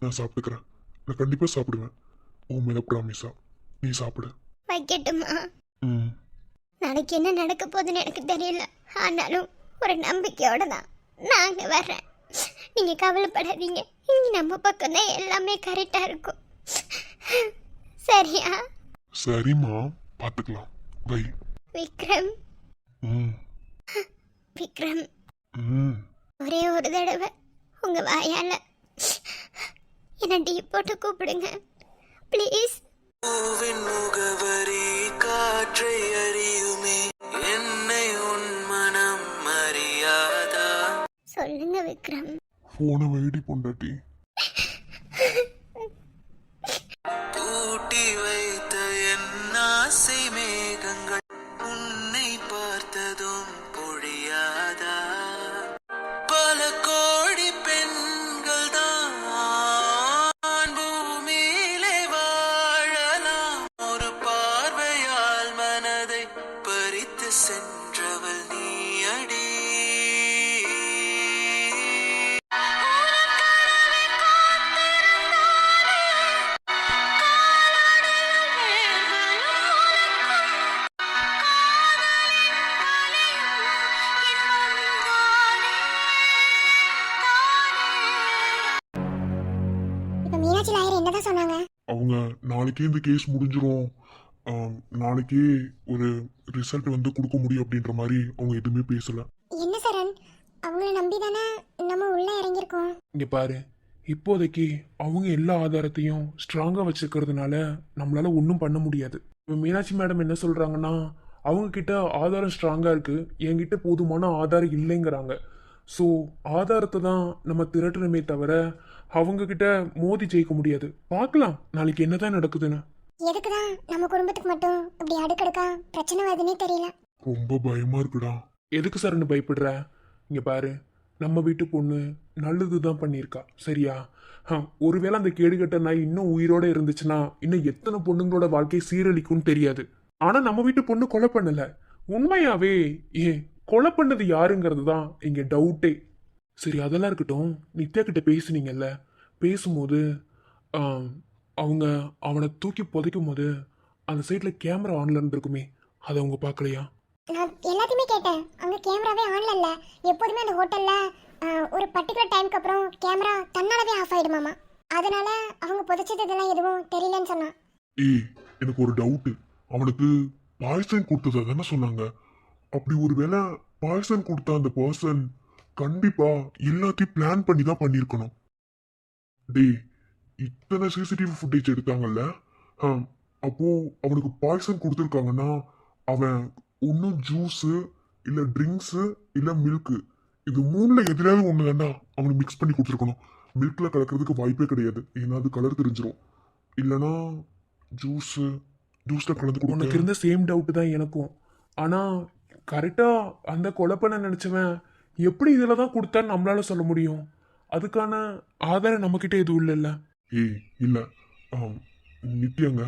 நான் சாப்பிட்டுக்கிறேன். நான் கண்டிப்பா சாப்பிடுவேன். உன் மேல ப்ராமிஸா. நீ சாப்பிடு. வைக்கட்டுமா? நாளைக்கு என்ன நடக்க போகுதுன்னு எனக்கு தெரியல. ஆனாலும் ஒரு நம்பிக்கையோட தான் நாங்க வர்றேன். நீங்க கவலைப்படாதீங்க, இங்க நம்ம பக்கம் தான் எல்லாமே கரெக்டா இருக்கும். சரியா? சரிம்மா, பாத்துக்கலாம். பை. விக்ரம். விக்ரம், ஒரே ஒரு தடவை உங்க வாயால என்ன டீ போட்டு கூப்பிடுங்க ப்ளீஸ். முகவரி காற்றை அறியுமே, என்னை உன் மனம் அறியாதா? சொல்லுங்க விக்ரம். போன வைடி பொண்டாட்டி. பூட்டி வைத்த சென்றவள் நீயடி. இப்ப மீனாட்சி லாயர் என்னதான் சொன்னாங்க? அவங்க நாளைக்கே இந்த கேஸ் முடிஞ்சிரும், நாளைக்கே ஒரு ரிசல்ட் வந்து கொடுக்க முடியும் அப்படின்ற மாதிரி அவங்க எதுவுமே பேசல. என்ன சரண், அவங்கள நம்பி தானே நம்ம உள்ள இறங்கியிருக்கோம். இங்க பாரு, இப்போதைக்கு அவங்க எல்லா ஆதாரத்தையும் ஸ்ட்ராங்கா வச்சிருக்கிறதுனால நம்மளால ஒன்றும் பண்ண முடியாது. இப்ப மீனாட்சி மேடம் என்ன சொல்றாங்கன்னா, அவங்க கிட்ட ஆதாரம் ஸ்ட்ராங்கா இருக்கு, என்கிட்ட போதுமான ஆதாரம் இல்லைங்கிறாங்க. ஸோ ஆதாரத்தை தான் நம்ம திரட்டணுமே தவிர அவங்க கிட்ட மோதி ஜெயிக்க முடியாது. பார்க்கலாம் நாளைக்கு என்னதான் நடக்குதுன்னு. எதுக்குதான் நம்ம குடும்பத்துக்கு மட்டும் இப்படி அடுக்கடுக்கா பிரச்சனை வருதுன்னே தெரியல. ரொம்ப பயமா இருக்குடா. எதுக்கு சார்னு பயப்படுற? இங்க பாரு, நம்ம வீட்டு பொண்ணு நல்லது தான் பண்ணியிருக்கா, சரியா? ஒருவேளை அந்த கேடுகட்ட நாய் இன்னும் உயிரோட இருந்துச்சுன்னா இன்னும் எத்தனை பொண்ணுங்களோட வாழ்க்கை சீரழிக்கும்னு தெரியாது. ஆனா நம்ம வீட்டு பொண்ணு கொலை பண்ணல. உண்மையாவே ஏன் கொலை பண்ணது யாருங்கிறது தான் இங்க டவுட்டே. சரி, அதெல்லாம் இருக்கட்டும். நித்யா கிட்ட பேசுனீங்கல்ல, பேசும்போது அவங்க அவனை தூக்கி புதைக்கும் போது அந்த சைட்ல கேமரா ஆன்ல இருந்திருக்குமே, அதை அவங்க பார்க்கலையா? நான் எல்லாத்தையுமே கேட்டேன். அங்க கேமராவே ஆன்ல இல்ல. எப்போதுமே அந்த ஹோட்டல்ல ஒரு பர்டிகுலர் டைம்க்கு அப்புறம் கேமரா தன்னாலவே ஆஃப் ஆயிடுமாமா. அதனால அவங்க புதைச்சது இதெல்லாம் எதுவும் தெரியலன்னு சொன்னான். ஏய், எனக்கு ஒரு டவுட். அவனுக்கு பாய்சன் கொடுத்ததா தானே சொன்னாங்க? அப்படி ஒருவேளை பாய்சன் கொடுத்த அந்த பர்சன் கண்டிப்பா எல்லாத்தையும் பிளான் பண்ணி தான் பண்ணியிருக்கணும். டேய், இத்தனை சிசிடிவி ஃபுட்டேஜ் எடுத்தாங்கல்ல, அப்போ அவனுக்கு பாய்சன் கொடுத்துருக்காங்கன்னா அவன் ஒன்றும் ஜூஸு இல்லை ட்ரிங்க்ஸு இல்லை மில்க்கு, இது மூணுல எதிராவது ஒன்று தாண்டா அவனுக்கு மிக்ஸ் பண்ணி கொடுத்துருக்கணும். மில்க்ல கலக்கிறதுக்கு வாய்ப்பே கிடையாது, ஏன்னா அது கலர் தெரிஞ்சிடும். இல்லைனா ஜூஸ்ல கலந்து உனக்கு இருந்த சேம் டவுட் தான் எனக்கும். ஆனா கரெக்டா அந்த கொலை பண்ண நினைச்சவன் எப்படி இதுல தான் கொடுத்தான்னு நம்மளால சொல்ல முடியும்? அதுக்கான ஆதாரம் நம்ம கிட்ட எதுவும் இல்லைல்ல. ஏய் இல்ல, நித்யாங்க.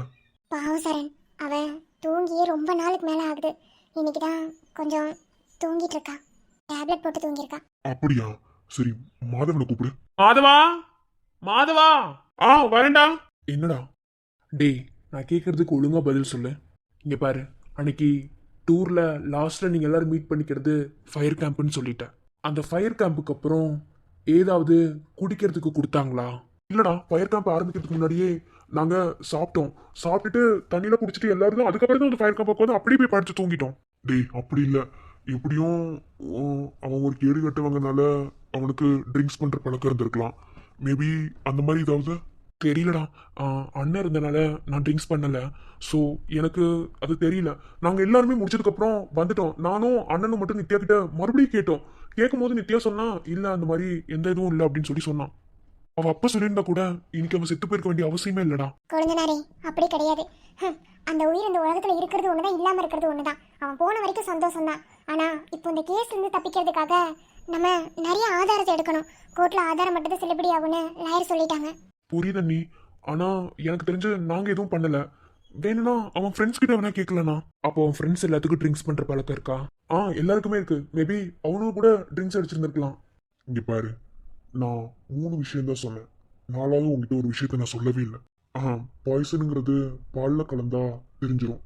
பாவம் சரண், அவன் தூங்கியே ரொம்ப நாளுக்கு மேல ஆகுது. இன்னைக்கு தான் கொஞ்சம் தூங்கிட்டு இருக்கா. டேப்லெட் போட்டு தூங்கியிருக்கா. அப்படியா? சரி, மாதவனை கூப்பிடு. மாதவா, மாதவா, வரேன்டா. என்னடா? டேய், நான் கேட்கறதுக்கு ஒழுங்கா பதில் சொல்லு. இங்க பாரு, அன்னைக்கு டூர்ல லாஸ்ட்ல நீங்க எல்லாரும் மீட் பண்ணிக்கிறது ஃபயர் கேம்ப்னு சொல்லிட்டேன். அந்த ஃபயர் கேம்புக்கு அப்புறம் ஏதாவது குடிக்கிறதுக்கு கொடுத்தாங்களா? இல்லடா, ஃபயர் கேம்ப் ஆரம்பிக்கிறதுக்கு முன்னாடியே நாங்க சாப்பிட்டோம். சாப்பிட்டுட்டு தண்ணியில குடிச்சிட்டு எல்லாரும் அதுக்கப்புறம் தான் அந்த ஃபயர் கேம்ப் வந்து அப்படியே போய் படிச்சு தூங்கிட்டோம். டேய், அப்படி இல்ல. எப்படியும் அவன் ஒரு கேடு கட்டுவாங்கனால அவனுக்கு ட்ரிங்க்ஸ் பண்ற பழக்கம் இருந்திருக்கலாம். மேபி அந்த மாதிரி ஏதாவது. தெரியலடா, அண்ணன் இருந்தனால நான் ட்ரிங்க்ஸ் பண்ணல. ஸோ எனக்கு அது தெரியல. நாங்கள் எல்லாருமே முடிச்சதுக்கப்புறம் வந்துட்டோம். நானும் அண்ணனும் மட்டும் நித்யா கிட்ட மறுபடியும் கேட்டோம். கேட்கும் போது நித்யா சொன்னா இல்லை, அந்த மாதிரி எந்த இதுவும் இல்லை அப்படின்னு சொல்லி சொன்னான். அவ அப்ப சொல்லியிருந்தா கூட இன்னைக்கு அவன் செத்து போயிருக்க வேண்டிய அவசியமே இல்லடா. கொழுந்தனாரே, அப்படி கிடையாது. அந்த உயிர் இந்த உலகத்துல இருக்கிறது ஒண்ணுதான், இல்லாம இருக்கிறது ஒண்ணுதான். அவன் போன வரைக்கும் சந்தோஷம் தான். ஆனா இப்போ இந்த கேஸ்ல இருந்து தப்பிக்கிறதுக்காக நம்ம நிறைய ஆதாரத்தை எடுக்கணும். கோர்ட்ல ஆதாரம் மட்டும் செல்லுபடி ஆகும்னு லாயர் சொல்லிட்டாங்க. புரியுத நீ, ஆனா எனக்கு தெரிஞ்சு நாங்க எதுவும் பண்ணல. வேணும்னா அவன் ஃப்ரெண்ட்ஸ் கிட்ட வேணா கேட்கலனா. அப்போ அவன் ஃப்ரெண்ட்ஸ் எல்லாத்துக்கும் ட்ரிங்க்ஸ் பண்ற பழக்கம் இருக்கா? எல்லாருக்குமே இருக்கு. மேபி அவனும் கூட ட்ரிங்க்ஸ் அடிச்சிருந்திருக்கலாம். இங்க பாரு, நான் 3 விஷயம் தான் சொன்னேன். 4வது உங்ககிட்ட ஒரு விஷயத்த நான் சொல்லவே இல்லை. பாய்சனுங்கிறது பாலில் கலந்தா தெரிஞ்சிடும்.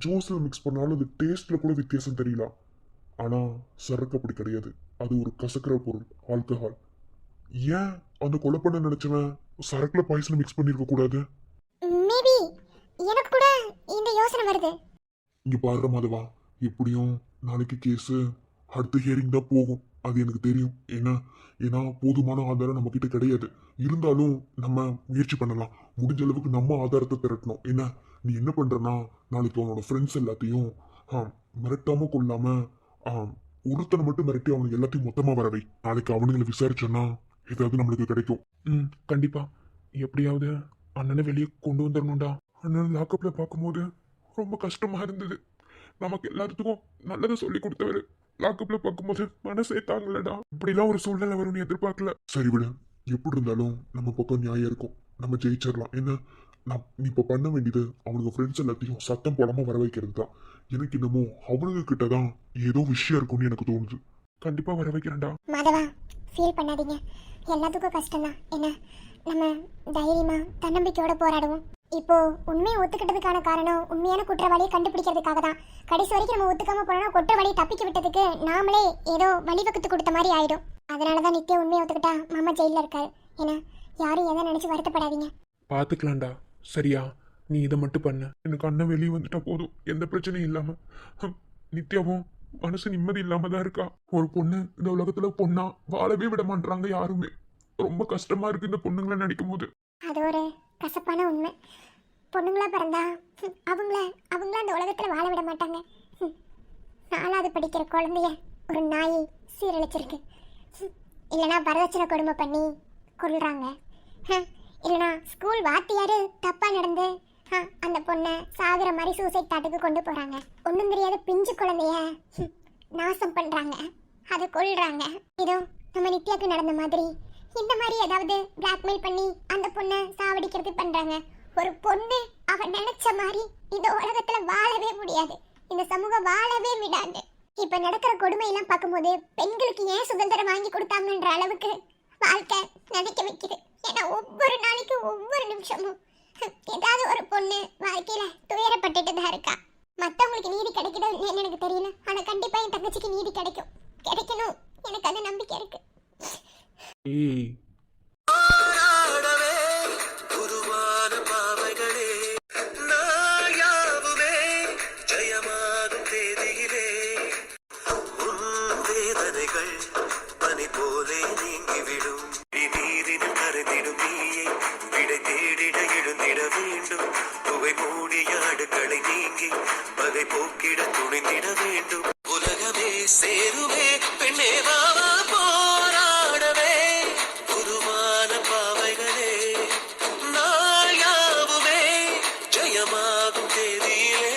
ஜூஸில் மிக்ஸ் பண்ணாலும் அது டேஸ்ட்ல கூட வித்தியாசம் தெரியல. ஆனா சரக்கு அப்படி கிடையாது, அது ஒரு கசக்கிற பொருள், ஆல்கஹால். ஏன் அந்த கொலை பண்ண நினைச்சவன் சரக்குல பாய்சன் மிக்ஸ் பண்ணிருக்க கூடாது? மேபி எனக்கு கூட இந்த யோசனை வருது. இங்க பாரு மாதவா, எப்படியும் நாளைக்கு கேஸ் அடுத்த ஹியரிங் தான் போகும், அது எனக்கு தெரியும். ஏன்னா போதுமான ஆதாரம் நம்ம கிட்ட கிடையாது. இருந்தாலும் நம்ம முயற்சி பண்ணலாம். முடிஞ்ச அளவுக்கு நம்ம ஆதாரத்தை திரட்டணும். நீ என்ன பண்றனா, நாளைக்கு அவனோட ஃப்ரெண்ட்ஸ் எல்லாத்தையும் மிரட்டாம கொள்ளாம ஒருத்தனை மட்டும் மிரட்டி அவனுக்கு எல்லாத்தையும் மொத்தமா வரவை. நாளைக்கு அவனுங்களை விசாரிச்சோன்னா ஏதாவது நம்மளுக்கு கிடைக்கும். கண்டிப்பா. எப்படியாவது அண்ணனை வெளியே கொண்டு வந்துடணும்டா. அண்ணன் லாக்கப்ல பார்க்கும்போது ரொம்ப கஷ்டமா இருந்தது. நமக்கு எல்லாத்துக்கும் நல்லதை சொல்லி கொடுத்தவர் லாக்கப்ல பார்க்கும்போது மனசே தாங்கலடா. இப்படிலாம் ஒரு சூழ்நிலை வரும்னு எதிர்பார்க்கல. சரி விட, எப்படி இருந்தாலும் நம்ம பக்கம் நியாயம் இருக்கும். நம்ம ஜெயிச்சிடலாம். நீ இப்ப பண்ண வேண்டியது அவனுக்கு ஃப்ரெண்ட்ஸ் எல்லாத்தையும் சத்தம் போடாம வர வைக்கிறது தான். எனக்கு என்னமோ அவனுங்க கிட்ட தான் ஏதோ விஷயம் இருக்கும்னு எனக்கு தோணுது. கண்டிப்பா வர வைக்கிறேன்டா. மாதவா, ஃபீல் பண்ணாதீங்க. எல்லாத்துக்கும் கஷ்டம் தான். என்ன, நம்ம தைரியமா தன்னம்பிக்கையோட போராடுவோம். இப்போ உண்மையை ஒத்துக்கிட்டதுக்கான காரணம் உண்மையான குற்றவாளியை கண்டுபிடிக்கிறதுக்காக தான். கடைசி வரைக்கும் நம்ம ஒத்துக்காம போனோம்னா குற்றவாளியை தப்பிக்க விட்டதுக்கு நாமளே ஏதோ வழிவகுத்து கொடுத்த மாதிரி ஆயிடும். அதனாலதான் நித்யா உண்மையை ஒத்துக்கிட்டா மாமா ஜெயில இருக்காரு. ஏன்னா யாரும் எதை நினைச்சு வருத்தப்படாதீங்க. பாத்துக்கலாம்டா. சரியா, நீ இதை மட்டும் பண்ண. எனக்கு அண்ணன் வெளியே வந்துட்டா போதும், எந்த பிரச்சனையும் இல்லாம. நித்யாவும் மனசு நிம்மதி இல்லாம தான் இருக்கா. ஒரு பொண்ணு இந்த உலகத்துல பொண்ணா வாழவே விட மாட்டாங்க யாருமே. ரொம்ப கஷ்டமா இருக்கு இந்த பொண்ணுங்களை நினைக்கும் போது. அது ஒரு கசப்பான உண்மை. பொண்ணுங்களா பிறந்தா அவங்கள அந்த உலகத்துல வாழ விட மாட்டாங்க. 4வது படிக்கிற குழந்தைய ஒரு நாயை சீரழிச்சிருக்கு. இல்லைனா வரதட்சணை கொடுமை பண்ணி கொள்றாங்க. இல்லைனா ஸ்கூல் வாத்தியாரு தப்பா நடந்து அந்த பொண்ணை சாகுற மாதிரி சூசைட் தாட்டுக்கு கொண்டு போறாங்க. ஒன்றும் தெரியாத பிஞ்சு குழந்தைய நாசம் பண்றாங்க, அதை கொள்றாங்க. இதோ நம்ம நித்யாக்கு நடந்த மாதிரி இந்த மாதிரி ஏதாவது பிளாக்மெயில் பண்ணி அந்த பொண்ணை சாவடிக்கிறது பண்றாங்க. ஒரு பொண்ணு அவன் நினைச்ச மாதிரி இந்த உலகத்துல வாழவே முடியாது. இந்த சமூகம் வாழவே விடாது. இப்ப நடக்கிற கொடுமையெல்லாம் பார்க்கும்போது பெண்களுக்கு ஏன் சுதந்திரம் வாங்கி கொடுத்தாங்கன்ற அளவுக்கு வாழ்க்கை நினைக்க வைக்குது. ஏன்னா ஒவ்வொரு நாளைக்கு ஒவ்வொரு நிமிஷமும் ஏதாவது ஒரு பொண்ணு வாழ்க்கையில துயரப்பட்டுட்டு தான் இருக்கா. மற்றவங்களுக்கு நீதி கிடைக்குதுன்னு எனக்கு தெரியல, ஆனா கண்டிப்பா என் தங்கச்சிக்கு நீதி கிடைக்கணும். எனக்கு அந்த நம்பிக்கை இருக்கு. ஏய், போராடவே உருவான பாவைகளே, நாள் யாவுமே ஜெயமாகும் தேதியிலே உன் வேதனைகள் பனி போலே நீங்கிவிடும். நீரினில் கருதிடும் நீயை விடை தேடிட எழுந்திட வேண்டும். புகை மூடிய அடுக்களை நீங்கி பகை போக்கிட துணிந்திட வேண்டும். உலகமே சேருமே பெண்ணே வா போராடவே உருவான பாவைகளே, நாள் யாவுமே ஜெயமாகும் தேதியிலே.